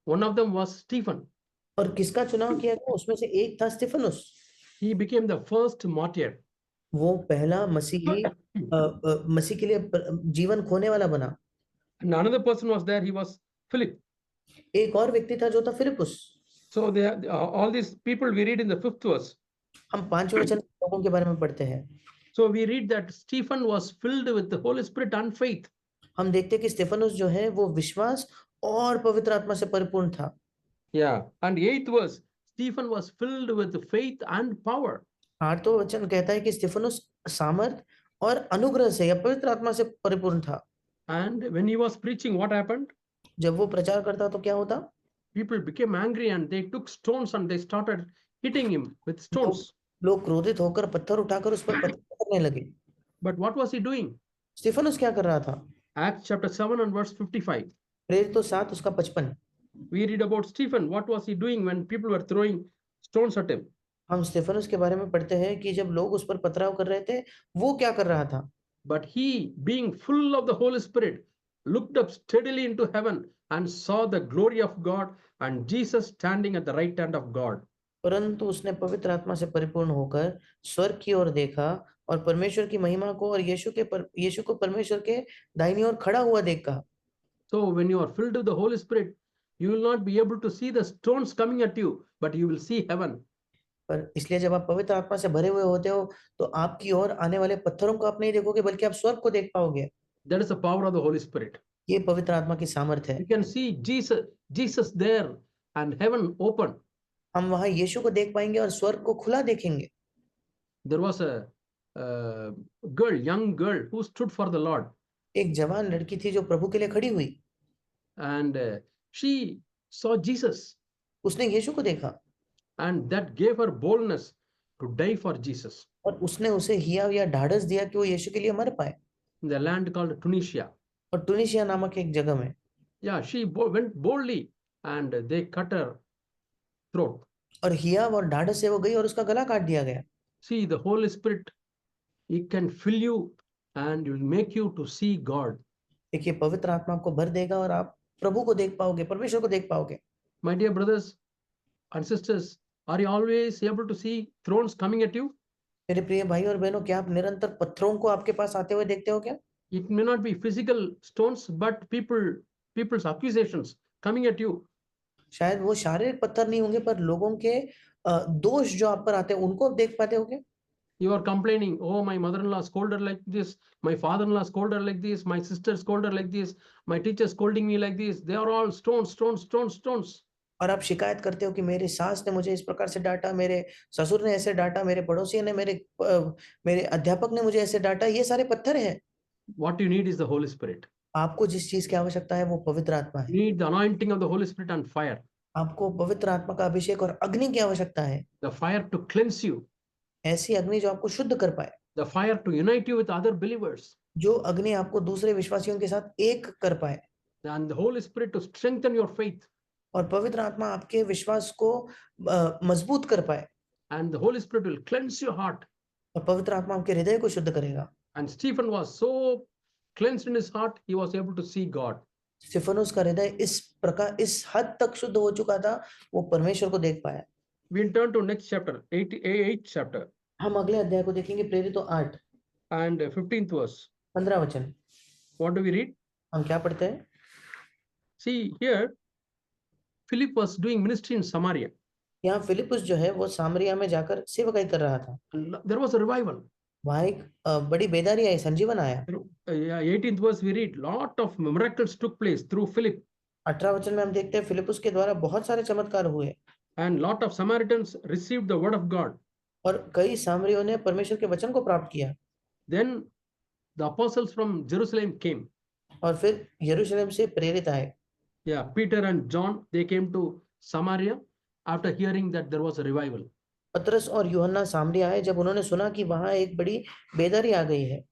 A: One of them was Stephen.
B: और किसका चुनाव किया गया? उसमें से एक था स्तिफनुस।
A: He became the first martyr.
B: वो पहला मसीही मसीह के लिए जीवन खोने वाला बना।
A: And another person was there. He was Philip.
B: एक और व्यक्ति था जो था Philip.
A: So they all these people we read in the 5th verse.
B: हम 5वें वचन में लोगों के बारे में पढ़ते हैं।
A: So we read that Stephen was filled with the Holy Spirit and faith.
B: हम देखते हैं कि स्तिफनुस जो है वो विश्वास और पवित्र आत्मा से परिपूर्ण था।
A: Yeah. And 8th verse, Stephen was filled with faith and power.
B: 8वां वचन कहता है कि स्तिफनुस सामर्थ और अनुग्रह से या पवित्र आत्मा से परिपूर्ण था।
A: And when he was preaching, what happened?
B: जब वो प्रचार करता तो क्या होता?
A: People became angry and they took stones and they started hitting him with stones.
B: लोग क्रोधित होकर पत्थर उठाकर उस पर पत्थर करने लगे।
A: But what was he doing?
B: स्तिफनुस क्या कर रहा था?
A: Acts chapter 7 and verse 55.
B: प्रेरितों 7 उसका 55।
A: We read about Stephen. What was he doing when people were throwing stones at him?
B: हम स्तिफनुस के बारे में पढ़ते हैं कि जब लोग उस पर पथराव कर रहे थे, वो क्या कर रहा था?
A: But he, being full of the Holy Spirit, looked up steadily into heaven and saw the glory of God and Jesus standing at the right hand of God.
B: परंतु उसने पवित्र आत्मा से परिपूर्ण होकर स्वर्ग की ओर देखा और परमेश्वर की महिमा को और यीशु को परमेश्वर के दाहिनी ओर खड़ा हुआ देख कहा।
A: So when you are filled with the Holy Spirit, you will not be able to see the stones coming at you, but you will see heaven.
B: पर इसलिए जब आप पवित्र आत्मा से भरे हुए होते हो तो आपकी ओर आने वाले पत्थरों को आप नहीं देखोगे बल्कि आप स्वर्ग को देख पाओगे।
A: That is the power of the Holy Spirit.
B: ये पवित्र आत्मा की सामर्थ है।
A: You can see Jesus there and heaven open.
B: हम वहां यीशु को देख पाएंगे और स्वर्ग को खुला देखेंगे।
A: There was a young girl who stood for the Lord.
B: एक जवान लड़की थी जो प्रभु के लिए खड़ी हुई।
A: And she saw Jesus.
B: उसने यीशु को देखा।
A: And that gave her boldness to die for Jesus.
B: और उसने उसे हिया या ढाढ़स दिया कि वो यीशु के लिए मर पाए।
A: In the land called Tunisia.
B: और टूनिशिया नामक एक जगह में।
A: Yeah, she went boldly and they cut her throat.
B: और हिया और ढाढ़स से वो गई और उसका गला काट दिया गया।
A: See, the Holy Spirit, He can fill you and will make you to see God.
B: देखिए पवित्र आत्मा आपको भर देगा और आप प्रभु को देख पाओगे, परमेश्वर को देख पाओगे।
A: My dear brothers and sisters, are you always able to see thrones coming at you?
B: मेरे प्रिय भाई और बहनों, क्या आप निरंतर पत्थरों को आपके पास आते हुए देखते हो क्या?
A: It may not be physical stones, but people's accusations coming at you.
B: शायद वो शारीरिक पत्थर नहीं होंगे पर लोगों के दोष जो आप पर आते हैं उनको आप देख पाते होगे।
A: You are complaining, oh, my mother-in-law scolded like this, my father-in-law scolded like this, my sister scolded like this, my teacher scolding me like this. They are all stones.
B: और आप शिकायत करते हो कि मेरी सास ने मुझे इस प्रकार से डांटा, मेरे ससुर ने ऐसे डांटा, मेरे पड़ोसी ने मेरे अध्यापक ने मुझे ऐसे डांटा। ये सारे पत्थर हैं।
A: What you need is the Holy Spirit.
B: आपको जिस चीज की आवश्यकता है वो पवित्र आत्मा है।
A: You need the anointing of the Holy Spirit and fire.
B: आपको पवित्र आत्मा का अभिषेक और अग्नि की आवश्यकता है।
A: The fire to cleanse you.
B: ऐसी अग्नि जो आपको शुद्ध कर पाए।
A: The fire to unite you with other believers.
B: जो अग्नि आपको दूसरे विश्वासियों के साथ एक कर पाए।
A: And the Holy Spirit to strengthen your faith.
B: और पवित्र आत्मा आपके विश्वास को मजबूत कर पाए।
A: And the Holy Spirit will cleanse your heart.
B: और पवित्र आत्मा आपके हृदय को शुद्ध करेगा।
A: And Stephen was so cleansed in his heart, he was able to see God.
B: स्तिफनुस का हृदय इस प्रकार इस हद तक शुद्ध हो चुका था, वो परमेश्वर को देख पाया।
A: We'll turn to next chapter, 8th chapter.
B: हम अगले अध्याय को देखेंगे, प्रेरितों 8
A: and 15th verse.
B: 15 वचन।
A: What do we read?
B: हम क्या पढ़ते हैं?
A: See here, Philip was doing ministry in Samaria.
B: यहाँ फिलिपुस जो है वो सामरिया में जाकर सेवकाई कर रहा था।
A: And there was a revival.
B: वहाँ एक बड़ी बेदारी आई, संजीवन आया।
A: Yeah, 18th verse we read, lot of miracles took place through Philip,
B: 18 वचन में हम देखते हैं फिलिपुस के द्वारा बहुत सारे चमत्कार हुए
A: and lot of Samaritans received the word of God.
B: और कई सामरियों ने परमेश्वर के वचन को प्राप्त किया।
A: Then the apostles from Jerusalem came.
B: और फिर यरूशलेम से प्रेरित आए।
A: Yeah, Peter and John, they came to Samaria after hearing that there was a revival.
B: पतरस और यूहन्ना सामरिया आए जब उन्होंने सुना कि वहां एक बड़ी बेदारी आ गई है।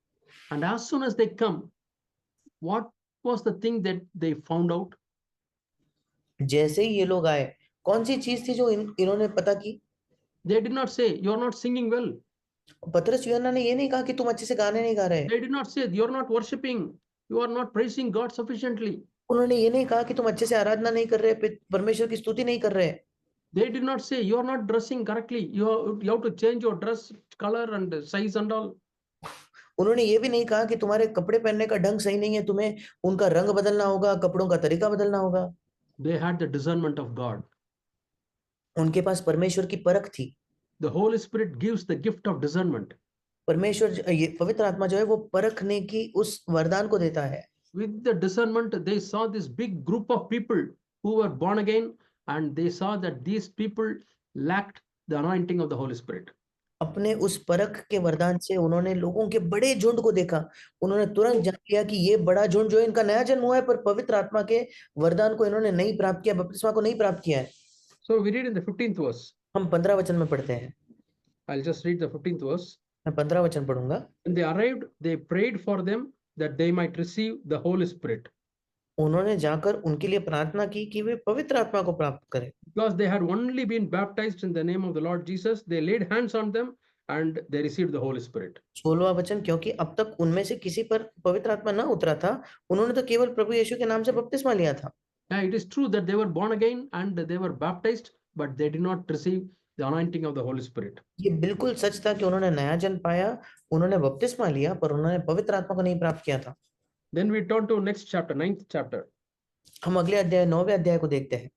A: And as soon as they come, what was the thing that they found out?
B: जैसे ही ये लोग आए, कौन सी चीज थी जो इन्होंने पता की?
A: They did not say, you're not singing well.
B: पतरस यूहन्ना ने ये नहीं कहा कि तुम अच्छे से गाने नहीं गा रहे।
A: They did not say, you're not worshiping, you are not praising God sufficiently.
B: उन्होंने ये नहीं कहा कि तुम अच्छे से आराधना नहीं कर रहे, परमेश्वर की स्तुति नहीं कर रहे।
A: They did not say, you're not dressing correctly, you have to change your dress color and size and all.
B: उन्होंने ये भी नहीं कहा कि तुम्हारे कपड़े पहनने का ढंग सही नहीं है, तुम्हें उनका रंग बदलना होगा, कपड़ों का तरीका बदलना होगा।
A: They had the discernment of God.
B: उनके पास परमेश्वर की परख थी।
A: The Holy Spirit gives the gift of discernment.
B: परमेश्वर ये पवित्र आत्मा जो है वो परखने की उस वरदान को देता है।
A: With the discernment, they saw this big group of people who were born again, and they saw that these people lacked the anointing of the Holy Spirit.
B: अपने उस परख के वरदान से उन्होंने लोगों के बड़े झुंड को देखा। उन्होंने तुरंत जान लिया कि ये बड़ा झुंड जो है इनका नया जन्म हुआ है, पर पवित्र आत्मा के वरदान को इन्होंने नहीं प्राप्त किया, बपतिस्मा को नहीं प्राप्त किया है।
A: So we read in the 15th verse.
B: हम 15 वचन में पढ़ते हैं।
A: I'll just read the 15th verse.
B: मैं 15 वचन पढ़ूंगा।
A: When they arrived, they prayed for them that they might receive the Holy Spirit.
B: उन्होंने जाकर उनके लिए प्रार्थना की कि वे पवित्र आत्मा को प्राप्त करें।
A: Because they had only been baptized in the name of the Lord Jesus, they laid hands on them and they received the Holy Spirit.
B: 16वां वचन, क्योंकि अब तक उनमें से किसी पर पवित्र आत्मा न उतरा था, उन्होंने तो केवल प्रभु यीशु के नाम से बपतिस्मा लिया था।
A: Yeah, it is true that they were born again and they were baptized, but they did not receive the anointing of the Holy Spirit.
B: ये बिल्कुल सच था कि उन्होंने नया जन्म पाया, उन्होंने बपतिस्मा लिया, पर उन्होंने पवित्र आत्मा को नहीं प्राप्त किया था।
A: Then we turn to next chapter, 9th chapter.
B: हम अगले अध्याय 9वें अध्याय को देखते हैं।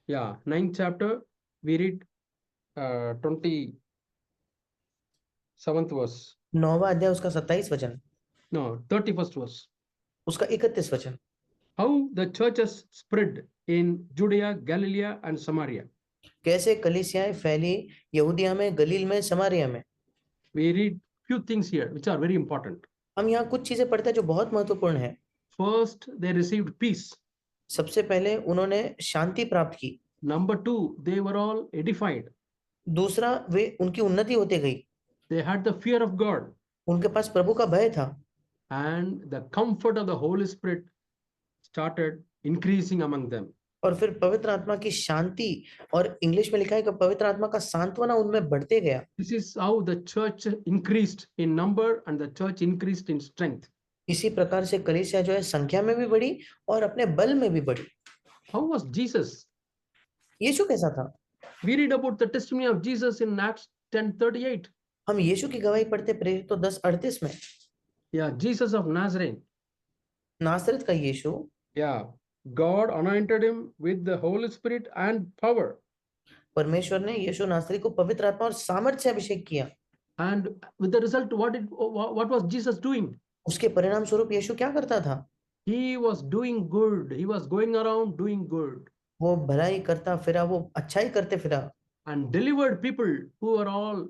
A: Yeah, 9th chapter, we read 27th verse.
B: 9वां अध्याय उसका 27 वचन,
A: No, 31st verse.
B: उसका 31 वचन।
A: How the churches spread in Judea, Galilee, and Samaria.
B: कैसे कलीसियाएं फैली यहूदिया में, गलील में, समारिया में।
A: We read few things here which are very important.
B: हम यहाँ कुछ चीजें पढ़ते हैं जो बहुत महत्वपूर्ण है।
A: First, they received peace.
B: सबसे पहले उन्होंने शांति प्राप्त की।
A: Number two, they were all edified.
B: दूसरा, वे उनकी उन्नति होती गई।
A: They had the fear of God.
B: उनके पास प्रभु का भय था।
A: And the comfort of the Holy Spirit started increasing among them.
B: और फिर पवित्र आत्मा की शांति, और इंग्लिश में लिखा है कि पवित्र आत्मा का सांत्वना उनमें बढ़ते गया।
A: This is how the church increased in number and the church increased in strength.
B: इसी प्रकार से कलीसिया जो है संख्या में भी बढ़ी और अपने बल में भी बढ़ी।
A: How was Jesus?
B: यीशु कैसा था?
A: We read about the testimony of Jesus in Acts 10:38.
B: हम यीशु की गवाही पढ़ते प्रेरितों 10:38 में।
A: Yeah, Jesus of Nazareth.
B: नासरत का यीशु।
A: Yeah, God anointed him with the Holy Spirit and power.
B: परमेश्वर ने यीशु नासरी को पवित्र आत्मा और सामर्थ्य से अभिषेक किया।
A: And with the result, what was Jesus doing?
B: उसके परिणाम स्वरूप यीशु क्या करता था?
A: He was doing good. He was going around doing good.
B: वो भलाई करता फिरा, वो अच्छाई करते फिरा।
A: And delivered people who were all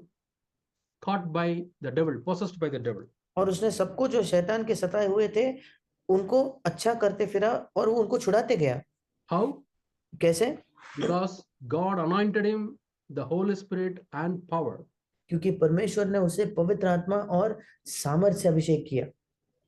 A: caught by the devil, possessed by the devil.
B: और उसने सबको जो शैतान के सताए हुए थे, उनको अच्छा करते फिरा और वो उनको छुड़ाते गया।
A: How?
B: कैसे?
A: Because God anointed him the Holy Spirit and power.
B: क्योंकि परमेश्वर ने उसे पवित्र आत्मा और सामर्थ्य से अभिषेक किया।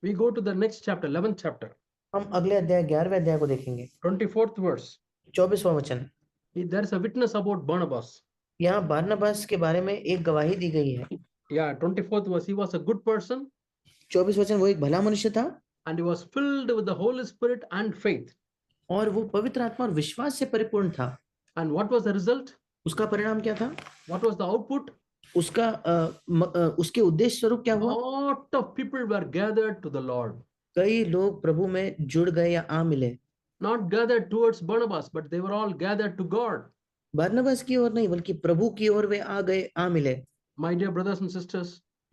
A: We go to the next chapter, 11th chapter.
B: हम अगले अध्याय 11वें अध्याय को देखेंगे।
A: 24th verse.
B: 24वां वचन।
A: There is a witness about Barnabas.
B: यहाँ बारनबास के बारे में एक गवाही दी गई है।
A: Yeah, 24th verse. He was a good person.
B: 24 वचन, वो एक भला मनुष्य था
A: and he was filled with the Holy Spirit and faith.
B: और वो पवित्र आत्मा और विश्वास से परिपूर्ण था।
A: And what was the result?
B: उसका परिणाम क्या था?
A: What was the output?
B: उसका उसके उद्देश्य स्वरूप क्या हुआ?
A: lot of people were gathered to the Lord.
B: कई लोग प्रभु में जुड़ गए या आ मिले।
A: Not gathered towards Barnabas, but they were all gathered to God.
B: बरनबास की ओर नहीं बल्कि प्रभु की ओर वे आ गए, आ मिले।
A: My dear brothers and sisters,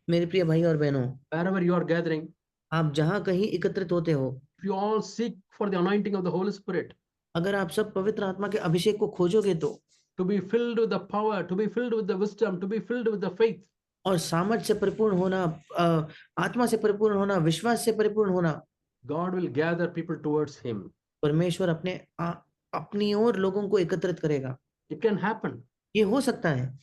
B: मेरे प्रिय भाई और बहनों,
A: wherever you are gathering,
B: आप जहाँ कहीं एकत्रित होते हो,
A: if you all seek for the anointing of the Holy Spirit,
B: अगर आप सब पवित्र आत्मा के अभिषेक को खोजोगे
A: to be filled with the power, to be filled with the wisdom, to be filled with the faith,
B: और सामर्थ से परिपूर्ण होना, आत्मा से परिपूर्ण होना, विश्वास से परिपूर्ण होना,
A: God will gather people towards Him.
B: परमेश्वर अपनी ओर लोगों को एकत्रित करेगा।
A: It can happen.
B: ये हो सकता है।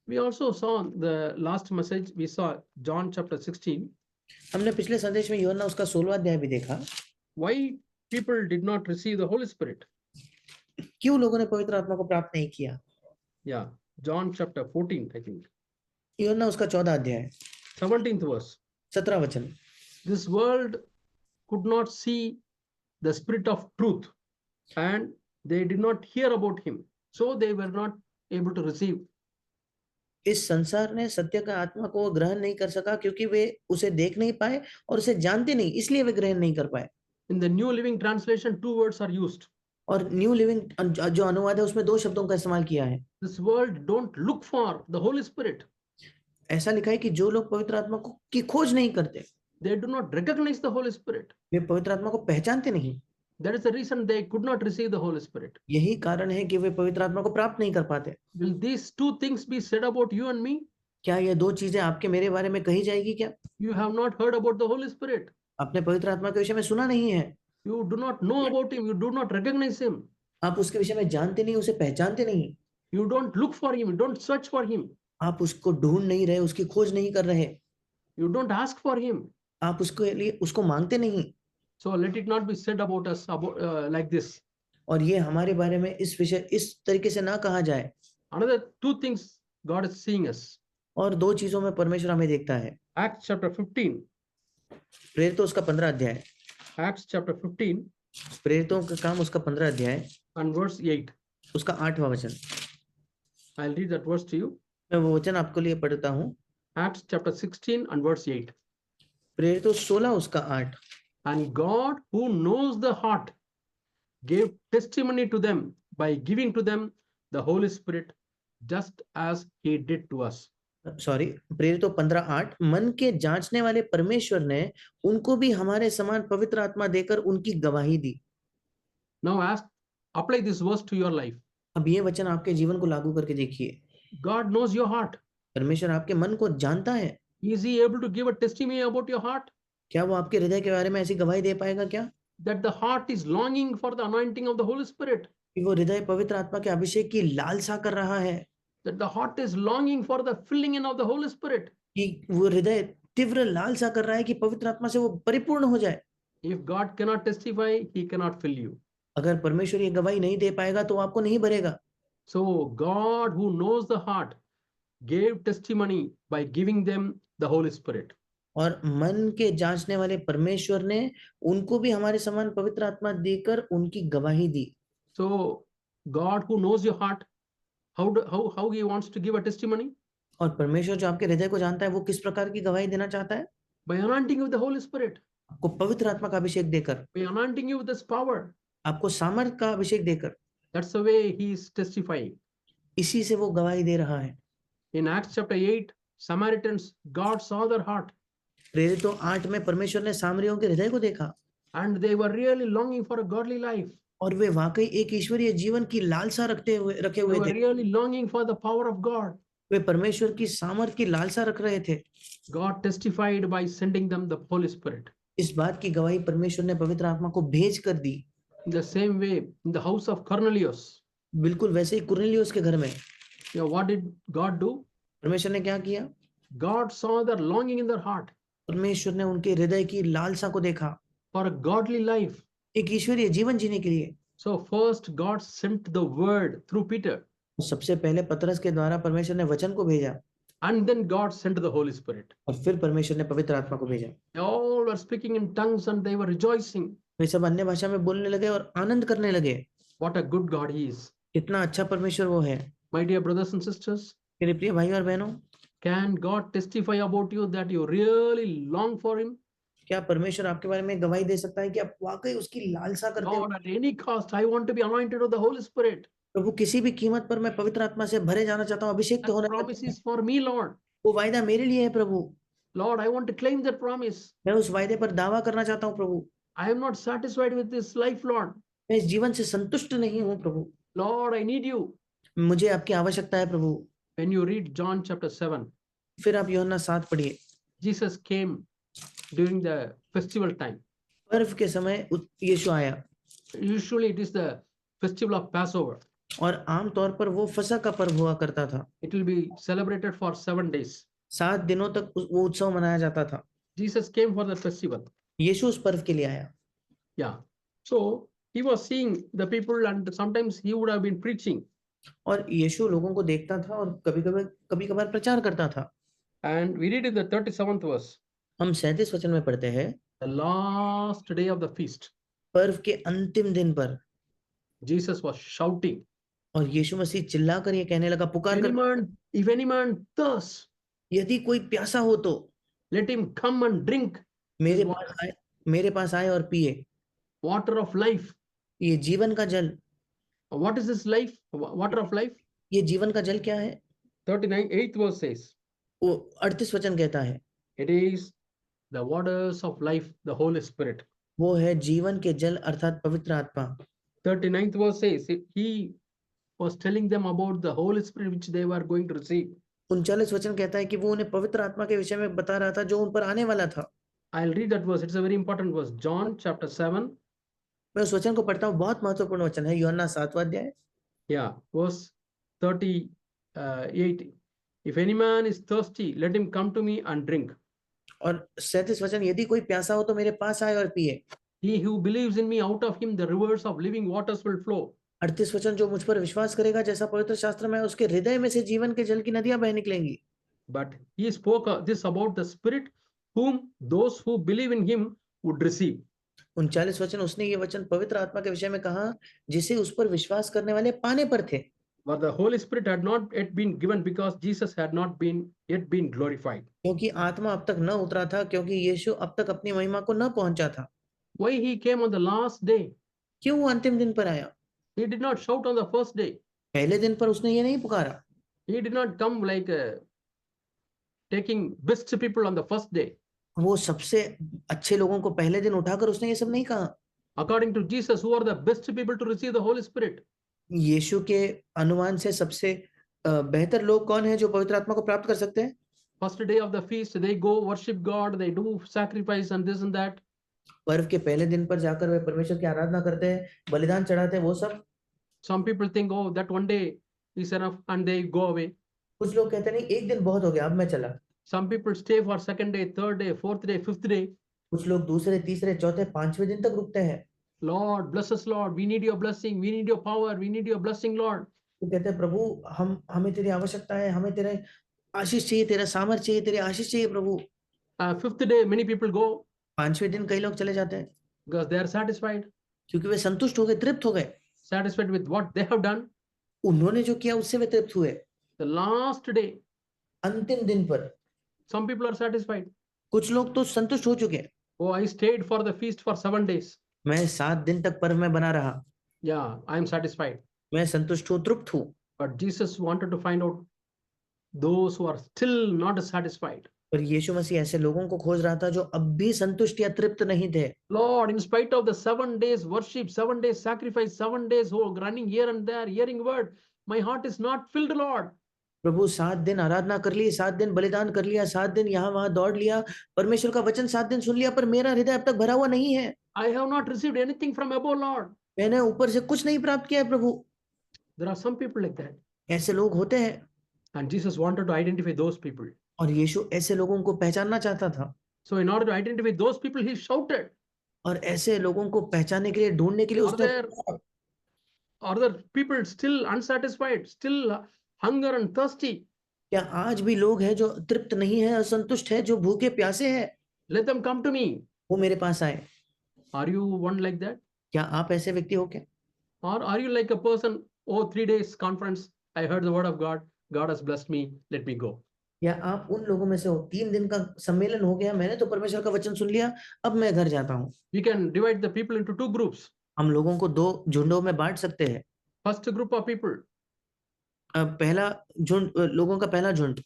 A: We also saw the last message, we saw John chapter 16,
B: हमने पिछले संदेश में यूहन्ना उसका 16वां अध्याय भी देखा।
A: why people did not receive the Holy Spirit.
B: क्यों लोगों ने पवित्र आत्मा को प्राप्त नहीं किया?
A: Yeah, John chapter 14, I think.
B: यूहन्ना उसका 14 अध्याय
A: 17th verse.
B: 17 वचन।
A: This world could not see the Spirit of truth, and they did not hear about Him, so they were not able to receive.
B: इस संसार ने सत्य का आत्मा को ग्रहण नहीं कर सका क्योंकि वे उसे देख नहीं पाए और उसे जानते नहीं, इसलिए वे ग्रहण नहीं कर पाए।
A: In the New Living Translation, two words are used.
B: और न्यू लिविंग जो अनुवाद है उसमें 2 शब्दों का इस्तेमाल किया है।
A: This world don't look for the Holy Spirit.
B: ऐसा लिखा है कि जो लोग पवित्र आत्मा को की खोज नहीं करते,
A: They do not recognize the Holy Spirit.
B: वे पवित्र आत्मा को पहचानते नहीं।
A: That is the reason they could not receive the Holy Spirit.
B: यही कारण है कि वे पवित्र आत्मा को प्राप्त नहीं कर पाते।
A: Will these two things be said about you and me?
B: क्या ये 2 चीजें आपके मेरे बारे में कही जाएगी क्या?
A: You have not heard about the Holy Spirit.
B: आपने पवित्र आत्मा के विषय में सुना नहीं है।
A: You do not know about Him. You do not recognize Him.
B: आप उसके विषय में जानते नहीं, उसे पहचानते नहीं।
A: You don't look for Him. You don't search for Him.
B: आप उसको ढूंढ नहीं रहे, उसकी खोज नहीं कर रहे।
A: You don't ask for Him.
B: आप उसके लिए उसको मांगते नहीं।
A: So let it not be said about us like this.
B: और ये हमारे बारे में इस तरीके से ना कहा जाए।
A: Another two things God is seeing us.
B: और 2 चीजों में परमेश्वर हमें देखता है।
A: Acts chapter 15.
B: प्रेरितों उसका 15 अध्याय।
A: Acts chapter 15
B: प्रेरितों का काम उसका 15 अध्याय
A: and verse 8.
B: उसका 8वां वचन।
A: I'll read that verse to you.
B: मैं वो वचन आपके लिए पढ़ता हूँ।
A: Acts chapter 16 and verse 8.
B: प्रेरितों 16 उसका 8।
A: And God, who knows the heart, gave testimony to them by giving to them the Holy Spirit, just as He did to us.
B: Sorry, प्रेरितों 15:8। मन के जांचने वाले परमेश्वर ने उनको भी हमारे समान पवित्र आत्मा देकर उनकी गवाही दी।
A: Now apply this verse to your life.
B: अब ये वचन आपके जीवन को लागू करके देखिए।
A: God knows your heart.
B: परमेश्वर आपके मन को जानता है।
A: Is He able to give a testimony about your heart?
B: क्या वो आपके हृदय के बारे में ऐसी गवाही दे पाएगा क्या?
A: That the heart is longing for the anointing of the Holy Spirit.
B: कि वो हृदय पवित्र आत्मा के अभिषेक की लालसा कर रहा है।
A: That the heart is longing for the filling in of the Holy Spirit.
B: कि वो हृदय तीव्र लालसा कर रहा है कि पवित्र आत्मा से वो परिपूर्ण हो जाए।
A: If God cannot testify, He cannot fill you.
B: अगर परमेश्वर ये गवाही नहीं दे पाएगा तो आपको नहीं भरेगा।
A: So God, who knows the heart, gave testimony by giving them the Holy Spirit.
B: और मन के जांचने वाले परमेश्वर ने उनको भी हमारे समान पवित्र आत्मा देकर उनकी गवाही दी।
A: So God, who knows your heart, how He wants to give a testimony?
B: और परमेश्वर जो आपके हृदय को जानता है वो किस प्रकार की गवाही देना चाहता है?
A: By anointing you with the Holy Spirit.
B: आपको पवित्र आत्मा का अभिषेक देकर,
A: By anointing you with His power.
B: आपको सामर्थ का अभिषेक देकर।
A: That's the way He is testifying.
B: इसी से वो गवाही दे रहा है।
A: In Acts chapter 8, Samaritans, God saw their heart.
B: प्रेरितों 8 में परमेश्वर ने सामरियों के हृदय को देखा।
A: And they were really longing for a godly life.
B: और वे वाकई एक ईश्वरीय जीवन की लालसा रखे
A: They
B: हुए
A: were
B: थे।
A: really longing for the power of God.
B: वे परमेश्वर की सामर्थ की लालसा रख रहे थे।
A: God testified by sending them the Holy Spirit.
B: इस बात की गवाही परमेश्वर ने पवित्र आत्मा को भेज कर दी।
A: In the same way, in the house of Cornelius.
B: बिल्कुल वैसे ही कुरनेलियुस के घर में।
A: You know, what did God do?
B: परमेश्वर ने क्या किया?
A: God saw their longing in their heart
B: परमेश्वर ने उनके हृदय की लालसा को देखा।
A: for a godly life.
B: एक ईश्वरीय जीवन जीने के लिए।
A: So first God sent the word through Peter.
B: सबसे पहले पतरस के द्वारा परमेश्वर ने वचन को भेजा।
A: And then God sent the Holy Spirit.
B: और फिर परमेश्वर ने पवित्र आत्मा को भेजा।
A: They all were speaking in tongues and they were rejoicing.
B: वे सब अन्य भाषा में बोलने लगे और आनंद करने लगे।
A: What a good God He is.
B: कितना अच्छा परमेश्वर वो है।
A: My dear brothers and sisters,
B: मेरे प्रिय भाई और बहनों,
A: can God testify about you that you really long for Him?
B: क्या परमेश्वर आपके बारे में गवाही दे सकता है कि आप वाकई उसकी लालसा करते हो?
A: God, at any cost, I want to be anointed with the Holy Spirit.
B: प्रभु किसी भी कीमत पर मैं पवित्र आत्मा से भरे जाना चाहता हूँ, अभिषेक
A: That
B: होना
A: promise
B: चाहता हूँ।
A: is for me, Lord.
B: वो वायदा मेरे लिए है प्रभु।
A: Lord, I want to claim that promise.
B: मैं उस वायदे पर दावा करना चाहता हूँ प्रभु।
A: I am not satisfied with this life, Lord.
B: मैं इस जीवन से संतुष्ट नहीं हूँ प्रभु।
A: Lord, I need you.
B: मुझे आपकी आवश्यकता है प्रभु।
A: When you read John chapter 7,
B: फिर आप यूहन्ना 7 पढ़िए।
A: Jesus came during the festival time.
B: पर्व के समय यीशु आया
A: Usually it is the festival of Passover.
B: और आम तौर पर वो फसह का पर्व हुआ करता था।
A: It will be celebrated for 7 days.
B: 7 दिनों तक वो उत्सव मनाया जाता था।
A: Jesus came for the festival.
B: यीशु उस पर्व के लिए आया।
A: Yeah. So he was seeing the people and sometimes he would have been preaching.
B: और यीशु लोगों को देखता था और कभी-कभार प्रचार करता था।
A: And we read in the 37th verse,
B: हम 37 वचन में पढ़ते हैं,
A: the last day of the feast,
B: पर्व के अंतिम दिन पर
A: Jesus was shouting,
B: और यीशु मसीह चिल्लाकर ये कहने लगा, पुकार कर,
A: if any man thirsts,
B: यदि कोई प्यासा हो तो
A: let him come and drink
B: मेरे
A: this
B: पास
A: water,
B: आए, मेरे पास आए और पिए।
A: water of life.
B: ये जीवन का जल,
A: What is this life? Water of life?
B: ये जीवन का जल क्या है?
A: 8th verse says,
B: वो 38 वचन कहता है,
A: it is the waters of life, the Holy Spirit.
B: वो है जीवन के जल अर्थात पवित्र आत्मा।
A: 39th verse says, he was telling them about the Holy Spirit which they were going to receive.
B: 39 वचन कहता है कि वो उन्हें पवित्र आत्मा के विषय में बता रहा था जो उन पर आने वाला था।
A: I'll read that verse. It's a very important verse. John chapter 7.
B: मैं उस वचन को पढ़ता हूँ, बहुत महत्वपूर्ण वचन है। यूहन्ना 7वां अध्याय,
A: Yeah, verse 38. If any man is thirsty, let him come to me and drink.
B: और 37 वचन, यदि कोई प्यासा हो तो मेरे पास आए और पिए।
A: He who believes in me, out of him the rivers of living waters will flow.
B: 38 वचन, जो मुझ पर विश्वास करेगा, जैसा पवित्र शास्त्र में, उसके हृदय में से जीवन के जल की नदियां बह निकलेंगी।
A: But he spoke this about the Spirit whom those who believe in him would receive.
B: 39 वचन, उसने ये वचन पवित्र आत्मा के विषय में कहा जिसे उस पर विश्वास करने वाले पाने पर थे।
A: But the Holy Spirit had not yet been given because Jesus had not yet been glorified.
B: क्योंकि आत्मा अब तक न उतरा था, क्योंकि यीशु अब तक अपनी महिमा को न पहुंचा था।
A: Why he came on the last day?
B: क्यों वो अंतिम दिन पर आया?
A: He did not shout on the first day.
B: पहले दिन पर उसने ये नहीं पुकारा।
A: He did not come like taking best people on the first day.
B: वो सबसे अच्छे लोगों को पहले दिन उठाकर उसने ये सब नहीं कहा।
A: According to Jesus, who are the best people to receive the Holy Spirit?
B: यीशु के अनुमान से सबसे बेहतर लोग कौन है जो पवित्र आत्मा को प्राप्त कर सकते हैं?
A: First day of the feast, they go worship God, they do sacrifice and this and that.
B: पर्व के पहले दिन पर जाकर वे परमेश्वर की आराधना करते हैं, बलिदान चढ़ाते हैं, वो सब।
A: Some people think, oh, that one day is enough, and they go away.
B: कुछ लोग कहते नहीं, एक दिन बहुत हो गया, अब मैं चला।
A: Some people stay for second day, third day, fourth day, fifth day.
B: कुछ लोग दूसरे, तीसरे, चौथे, पांचवें दिन तक रुकते हैं।
A: Lord, bless us, Lord. We need your blessing. We need your power. We need your blessing, Lord.
B: वो कहते हैं, प्रभु हमें तेरी आवश्यकता है, हमें तेरे आशीष चाहिए, तेरा सामर्थ चाहिए, तेरी आशीष चाहिए प्रभु।
A: Fifth day, many people go
B: पांचवें दिन कई लोग चले जाते हैं
A: because they are satisfied.
B: क्योंकि वे संतुष्ट हो गए, तृप्त हो गए।
A: Satisfied with what they have done.
B: उन्होंने जो किया उससे वे तृप्त हुए।
A: The last day,
B: अंतिम दिन पर
A: some people are satisfied.
B: कुछ लोग तो संतुष्ट हो चुके हैं।
A: Oh, I stayed for the feast for 7 days.
B: मैं 7 दिन तक पर्व में बना रहा,
A: Yeah, I am satisfied.
B: मैं संतुष्ट हूँ, तृप्त हूँ।
A: But Jesus wanted to find out those who are still not satisfied.
B: पर यीशु मसीह ऐसे लोगों को खोज रहा था जो अब भी संतुष्ट या तृप्त नहीं थे।
A: Lord, in spite of the 7 days worship, 7 days sacrifice, 7 days running here and there, hearing word, my heart is not filled, Lord.
B: प्रभु 7 दिन आराधना कर ली, 7 दिन बलिदान कर लिया, 7 दिन यहाँ वहां दौड़ लिया, परमेश्वर का वचन 7 दिन सुन लिया, पर मेरा हृदय अब तक भरा हुआ नहीं है।
A: I have not received anything from above, Lord.
B: मैंने ऊपर से कुछ नहीं प्राप्त किया है प्रभु।
A: There are some people like that.
B: ऐसे लोग होते हैं।
A: And Jesus wanted to identify those people.
B: और यीशु ऐसे लोगों को पहचानना चाहता था।
A: So in order to identify those people, he shouted.
B: और ऐसे लोगों को पहचानने के लिए, ढूंढने के लिए उसने,
A: are there people still unsatisfied, still hunger and thirsty?
B: क्या आज भी लोग हैं जो तृप्त नहीं है, असंतुष्ट है, जो भूखे प्यासे हैं?
A: Let them come to me.
B: वो मेरे पास आए।
A: Are you one like that?
B: क्या आप ऐसे व्यक्ति हो क्या?
A: Or are you like a person, oh, 3 days conference, I heard the word of God, God has blessed me, let me go.
B: या आप उन लोगों में से हो, 3 दिन का सम्मेलन हो गया, मैंने तो परमेश्वर का वचन सुन लिया, अब मैं घर जाता हूँ।
A: We can divide the people into 2 groups.
B: हम लोगों को 2 झुंडों में बांट सकते हैं।
A: First group of people,
B: पहला झुंड लोगों का पहला झुंड,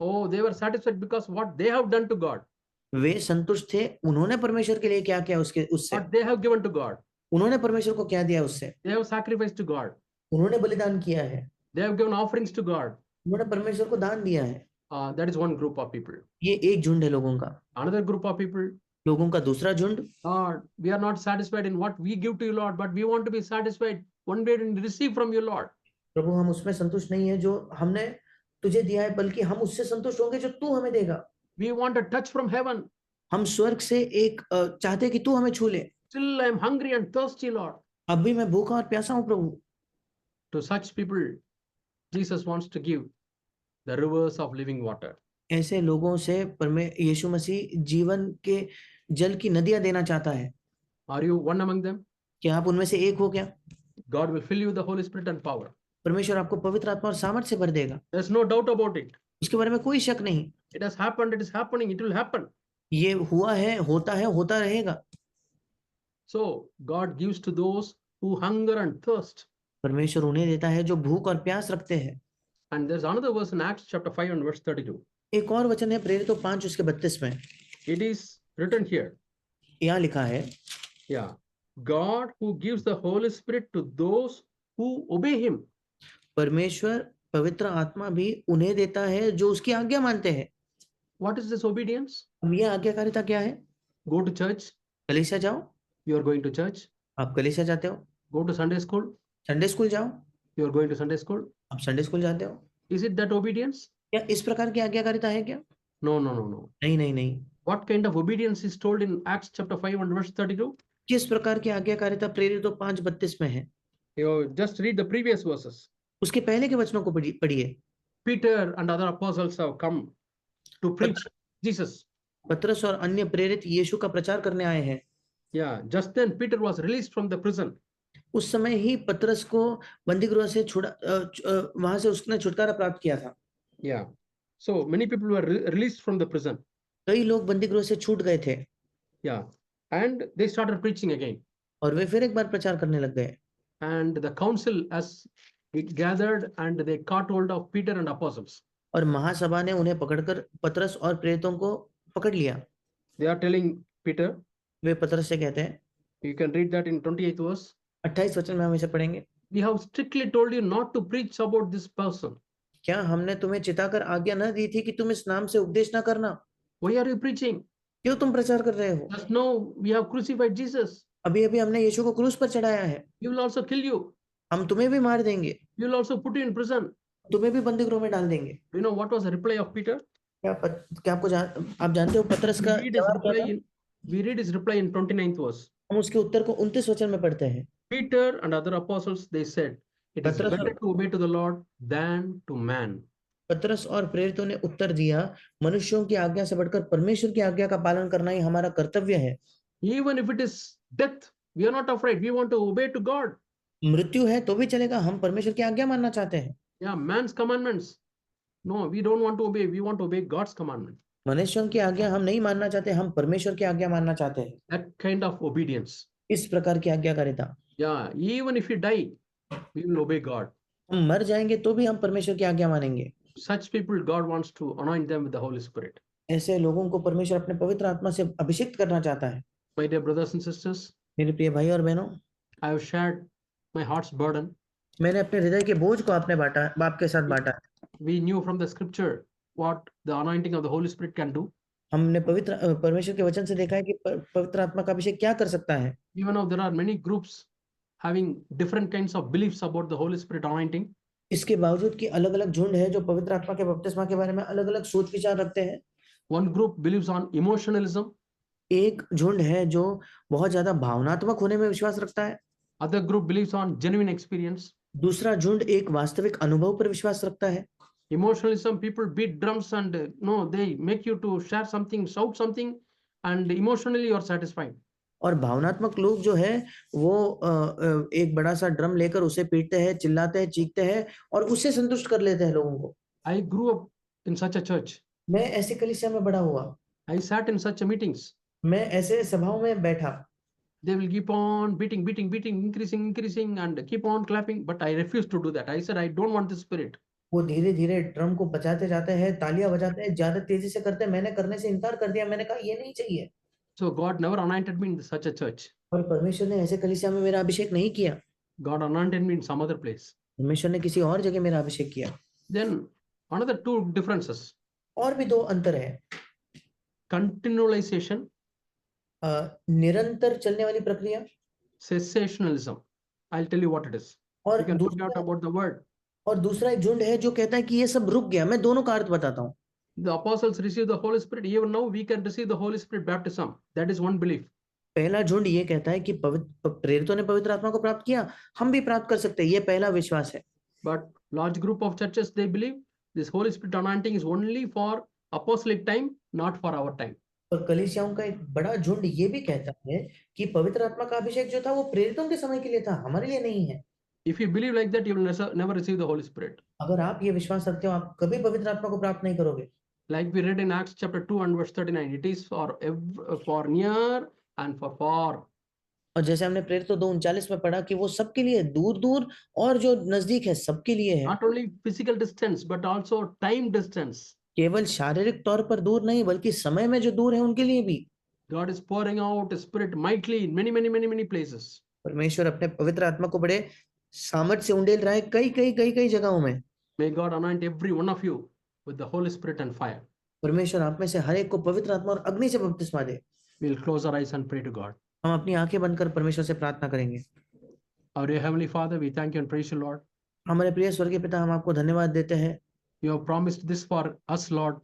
A: oh, they were satisfied because what they have done to God,
B: वे संतुष्ट थे, उन्होंने परमेश्वर के लिए क्या किया उससे,
A: what they have given to God.
B: उन्होंने परमेश्वर को क्या दिया उससे,
A: They have sacrificed to God.
B: उन्होंने बलिदान किया है,
A: They have given offerings to God.
B: उन्होंने परमेश्वर को दान दिया है।
A: That is one group of people.
B: ये एक झुंड है लोगों का।
A: Another group of people,
B: लोगों का दूसरा झुंड,
A: Lord, we are not satisfied in what we give to you, Lord, but we want to be satisfied one day and receive from you, Lord.
B: प्रभु हम उसमें संतुष्ट नहीं है जो हमने तुझे दिया है, बल्कि हम उससे संतुष्ट होंगे जो तू हमें देगा।
A: We want a touch from heaven.
B: हम स्वर्ग से एक चाहते कि तू हमें छू ले।
A: Still, I am hungry and thirsty, Lord.
B: अब भी मैं भूखा और प्यासा हूँ प्रभु।
A: To such people, Jesus wants to give the rivers of living water.
B: ऐसे लोगों से यीशु मसीह जीवन के जल की नदियां देना चाहता है।
A: Are you one among them?
B: क्या आप उनमें से एक हो क्या?
A: God will fill you with the Holy Spirit and power.
B: परमेश्वर आपको पवित्र आत्मा और सामर्थ्य से भर देगा।
A: There's no doubt about it.
B: उसके बारे में कोई शक नहीं।
A: It has happened, it is happening, it will happen.
B: ये हुआ है, होता रहेगा।
A: So God gives to those who hunger and thirst.
B: परमेश्वर उन्हें देता है जो भूख और प्यास रखते हैं।
A: And there's another verse in Acts chapter 5 and verse 32.
B: एक और वचन है प्रेरितों 5 उसके 32 में।
A: It is written here.
B: यहाँ लिखा है,
A: Yeah. God who gives the Holy Spirit to those who obey him.
B: परमेश्वर पवित्र आत्मा भी उन्हें देता है जो उसकी आज्ञा मानते हैं।
A: What is this obedience?
B: अब यह आज्ञाकारिता क्या है?
A: Go to church.
B: कलीसिया जाओ।
A: You are going to church.
B: आप कलीसिया जाते हो।
A: Go to Sunday school.
B: Sunday school जाओ।
A: You are going to Sunday school.
B: आप संडे स्कूल जाते हो।
A: Is it that obedience?
B: क्या इस प्रकार की आज्ञाकारिता है क्या?
A: No, no, no, no.
B: नहीं।
A: What kind of obedience is told in Acts chapter 5 and verse 32?
B: किस प्रकार की आज्ञाकारिता प्रेरितों 5:32 में है?
A: You just read the previous verses.
B: उसके पहले के वचनों को पढ़िए।
A: Peter and other apostles have come to preach Jesus.
B: पतरस और अन्य प्रेरित यीशु का प्रचार करने आए हैं।
A: Yeah, just then Peter was released from the prison.
B: उस समय ही पतरस को बंदीगृह से वहां से उसने छुटकारा प्राप्त किया था।
A: Yeah. So many people were released from the prison.
B: कई लोग बंदीगृह से छूट गए थे।
A: Yeah. And they started preaching again.
B: और वे फिर एक बार प्रचार करने लग गए।
A: And the council as it gathered and they caught hold of Peter and apostles.
B: और महासभा ने उन्हें पकड़कर पतरस और प्रेरितों को पकड़ लिया।
A: They are telling Peter.
B: वे पतरस से कहते हैं।
A: You can read that in 28th verse.
B: 28 वचन में हम इसे पढ़ेंगे।
A: We have strictly told you not to preach about this person.
B: क्या हमने तुम्हें चिताकर आज्ञा न दी थी कि तुम इस नाम से उपदेश न करना?
A: Why are you preaching?
B: क्यों तुम प्रचार कर रहे हो?
A: Just now we have crucified Jesus.
B: अभी हमने यीशु को क्रूस पर चढ़ाया है।
A: He will also kill you.
B: हम तुम्हें भी मार देंगे।
A: He will also put you in prison.
B: तुम्हें भी बंदीगृह में डाल देंगे।
A: You know what was the reply of Peter?
B: क्या आप जानते हो पतरस का जवाब क्या था?
A: We read his reply in 29th verse.
B: हम उसके उत्तर को 29 वचन में पढ़ते हैं।
A: Peter and other apostles, they said, it is better to obey to the Lord than to man.
B: पतरस और प्रेरितों ने उत्तर दिया, मनुष्यों की आज्ञा से बढ़कर परमेश्वर की आज्ञा का पालन करना ही हमारा कर्तव्य है।
A: Even if it is death, we are not afraid. We want to obey to God.
B: मृत्यु है तो भी चलेगा, हम परमेश्वर की आज्ञा मानना चाहते हैं।
A: Yeah, man's commandments. No, we don't want to obey. We want to obey God's commandment.
B: मनुष्यों की आज्ञा हम नहीं मानना चाहते, हम परमेश्वर की आज्ञा मानना चाहते हैं।
A: That kind of obedience.
B: इस प्रकार की आज्ञाकारिता।
A: Yeah, even if we die, we will obey God.
B: हम मर जाएंगे तो भी हम परमेश्वर की आज्ञा मानेंगे।
A: Such people, God wants to anoint them with the Holy Spirit.
B: ऐसे लोगों को परमेश्वर अपने पवित्र आत्मा से अभिषेक करना चाहता है।
A: My dear brothers and sisters,
B: मेरे प्रिय भाई और बहनों,
A: I have shared my heart's burden.
B: मैंने अपने हृदय के बोझ को आपके साथ बांटा।
A: We knew from the scripture what the anointing of the Holy Spirit can do.
B: हमने परमेश्वर के वचन से देखा है कि पवित्र आत्मा का अभिषेक क्या कर सकता है।
A: Even though there are many groups having different kinds of beliefs about the Holy Spirit anointing.
B: इसके बावजूद कि अलग-अलग झुंड है जो पवित्र आत्मा के बपतिस्मा के बारे में अलग-अलग सोच विचार रखते हैं।
A: One group believes on emotionalism.
B: एक झुंड है जो बहुत ज्यादा भावनात्मक होने में विश्वास रखता है।
A: Other group believes on genuine experience.
B: दूसरा झुंड एक वास्तविक अनुभव पर विश्वास रखता है।
A: Emotionalism, people beat drums and they make you to share something, shout something, and emotionally you are satisfied.
B: और भावनात्मक लोग जो है वो एक बड़ा सा ड्रम लेकर उसे पीटते हैं, चिल्लाते हैं, चीखते हैं और उससे संतुष्ट कर लेते हैं लोगों को।
A: I grew up in such a church.
B: मैं ऐसे कलीसिया में बड़ा हुआ।
A: I sat in such a meetings.
B: मैं ऐसे सभाओं में बैठा।
A: They will keep on beating, increasing, and keep on clapping. But I refuse to do that. I said, I don't want this spirit.
B: वो धीरे-धीरे ड्रम को बजाते जाते हैं, तालियाँ बजाते हैं, ज़्यादा तेज़ी से करते हैं। मैंने करने से इनकार कर दिया। मैंने कहा ये नहीं चाहिए।
A: So God never anointed me in such a church.
B: और परमेश्वर ने ऐसे कलीसिया में मेरा अभिषेक नहीं किया।
A: God anointed me in some other place.
B: परमेश्वर ने किसी और जगह मेरा अभिषेक किया।
A: Then another two differences.
B: और भी 2 अंतर है।
A: Continualization,
B: निरंतर चलने वाली प्रक्रिया
A: cessationalism. I'll tell you what it is.
B: और
A: You can figure out
B: दूसरा
A: about the word.
B: और दूसरा एक झुंड है जो कहता है कि ये सब रुक गया। मैं दोनों का अर्थ बताता हूँ।
A: The apostles received the Holy Spirit. Even now we can receive the Holy Spirit baptism. That is one belief.
B: पहला झुंड ये कहता है कि प्रेरितों ने पवित्र आत्मा को प्राप्त किया, हम भी प्राप्त कर सकते हैं। ये पहला विश्वास है।
A: But large group of churches, they believe this Holy Spirit anointing is only for apostolic time, not for our time.
B: और कलीसियाओं का एक बड़ा झुंड ये भी कहता है कि पवित्र आत्मा का अभिषेक जो था वो प्रेरितों के समय के लिए था, हमारे लिए नहीं है।
A: If you believe like that, you will never receive the Holy Spirit.
B: अगर आप ये विश्वास रखते हो, आप कभी पवित्र आत्मा को प्राप्त नहीं करोगे।
A: Like we read in Acts chapter 2 and verse 39, it is for near and for far.
B: और जैसे हमने प्रेरितों 2:39 में पढ़ा कि वो सबके लिए, दूर-दूर और जो नजदीक है सबके लिए है।
A: Not only physical distance, but also time distance.
B: केवल शारीरिक तौर पर दूर नहीं, बल्कि समय में जो दूर है उनके लिए भी।
A: God is pouring out His Spirit mightily in many places.
B: परमेश्वर अपने पवित्र आत्मा को बड़े सामर्थ से उंडेल रहा है कई जगहों में।
A: May God anoint every one of you with the Holy Spirit and fire.
B: परमेश्वर आप में से हर एक को पवित्र आत्मा और अग्नि से बपतिस्मा दे।
A: We'll close our eyes and pray to God.
B: हम अपनी आंखें बंद कर परमेश्वर से प्रार्थना करेंगे।
A: Our dear Heavenly Father, we thank you and praise you, Lord.
B: हमारे प्रिय स्वर्गीय पिता, हम आपको धन्यवाद देते हैं।
A: You have promised this for us, Lord.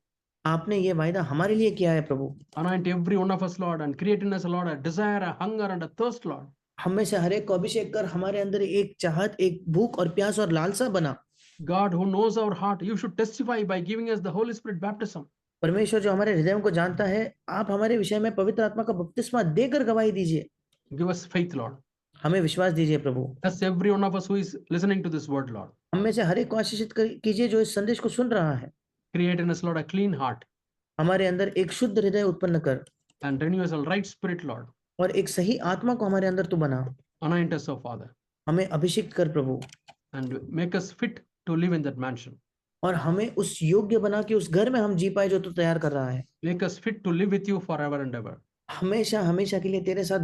B: आपने ये वायदा हमारे लिए किया है प्रभु।
A: Anoint every one of us, Lord, and create in us, Lord, a desire, a hunger, and a thirst, Lord.
B: हम में से हर एक को अभिषेक कर हमारे अंदर एक चाहत, एक भूख और प्यास और लालसा बना।
A: God who knows our heart, you should testify by giving us the Holy Spirit baptism.
B: परमेश्वर जो हमारे हृदयों को जानता है, आप हमारे विषय में पवित्र आत्मा का बपतिस्मा देकर गवाही दीजिए।
A: Give us faith, Lord.
B: हमें विश्वास दीजिए प्रभु।
A: Bless every one of us who is listening to this word, Lord.
B: हम में से हर एक को आशीषित कीजिए जो इस संदेश को सुन रहा है।
A: Create in us, Lord, a clean heart.
B: हमारे अंदर एक शुद्ध हृदय उत्पन्न कर।
A: And renew us a right spirit, Lord.
B: और एक सही आत्मा को हमारे अंदर तू बना।
A: Anoint us, O Father.
B: हमें अभिषिक्त कर प्रभु।
A: And make us fit to live in that mansion.
B: और हमें उस योग्य बना कि उस घर में हम जी पाए जो तू तैयार कर रहा है।
A: Make us fit to live with you forever and ever.
B: हमेशा के लिए तेरे साथ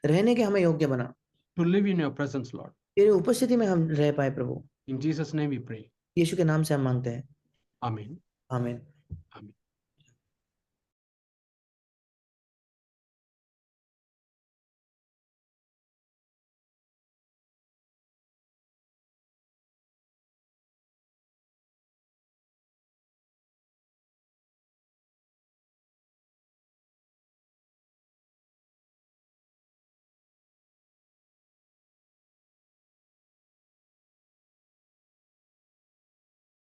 B: रहने के हमें योग्य बना।
A: To live in your presence, Lord.
B: तेरे उपस्थिति में हम रह पाए प्रभु।
A: In Jesus' name we pray.
B: यीशु के नाम से हम मांगते हैं।
A: Amen.
B: आमीन।
A: Amen.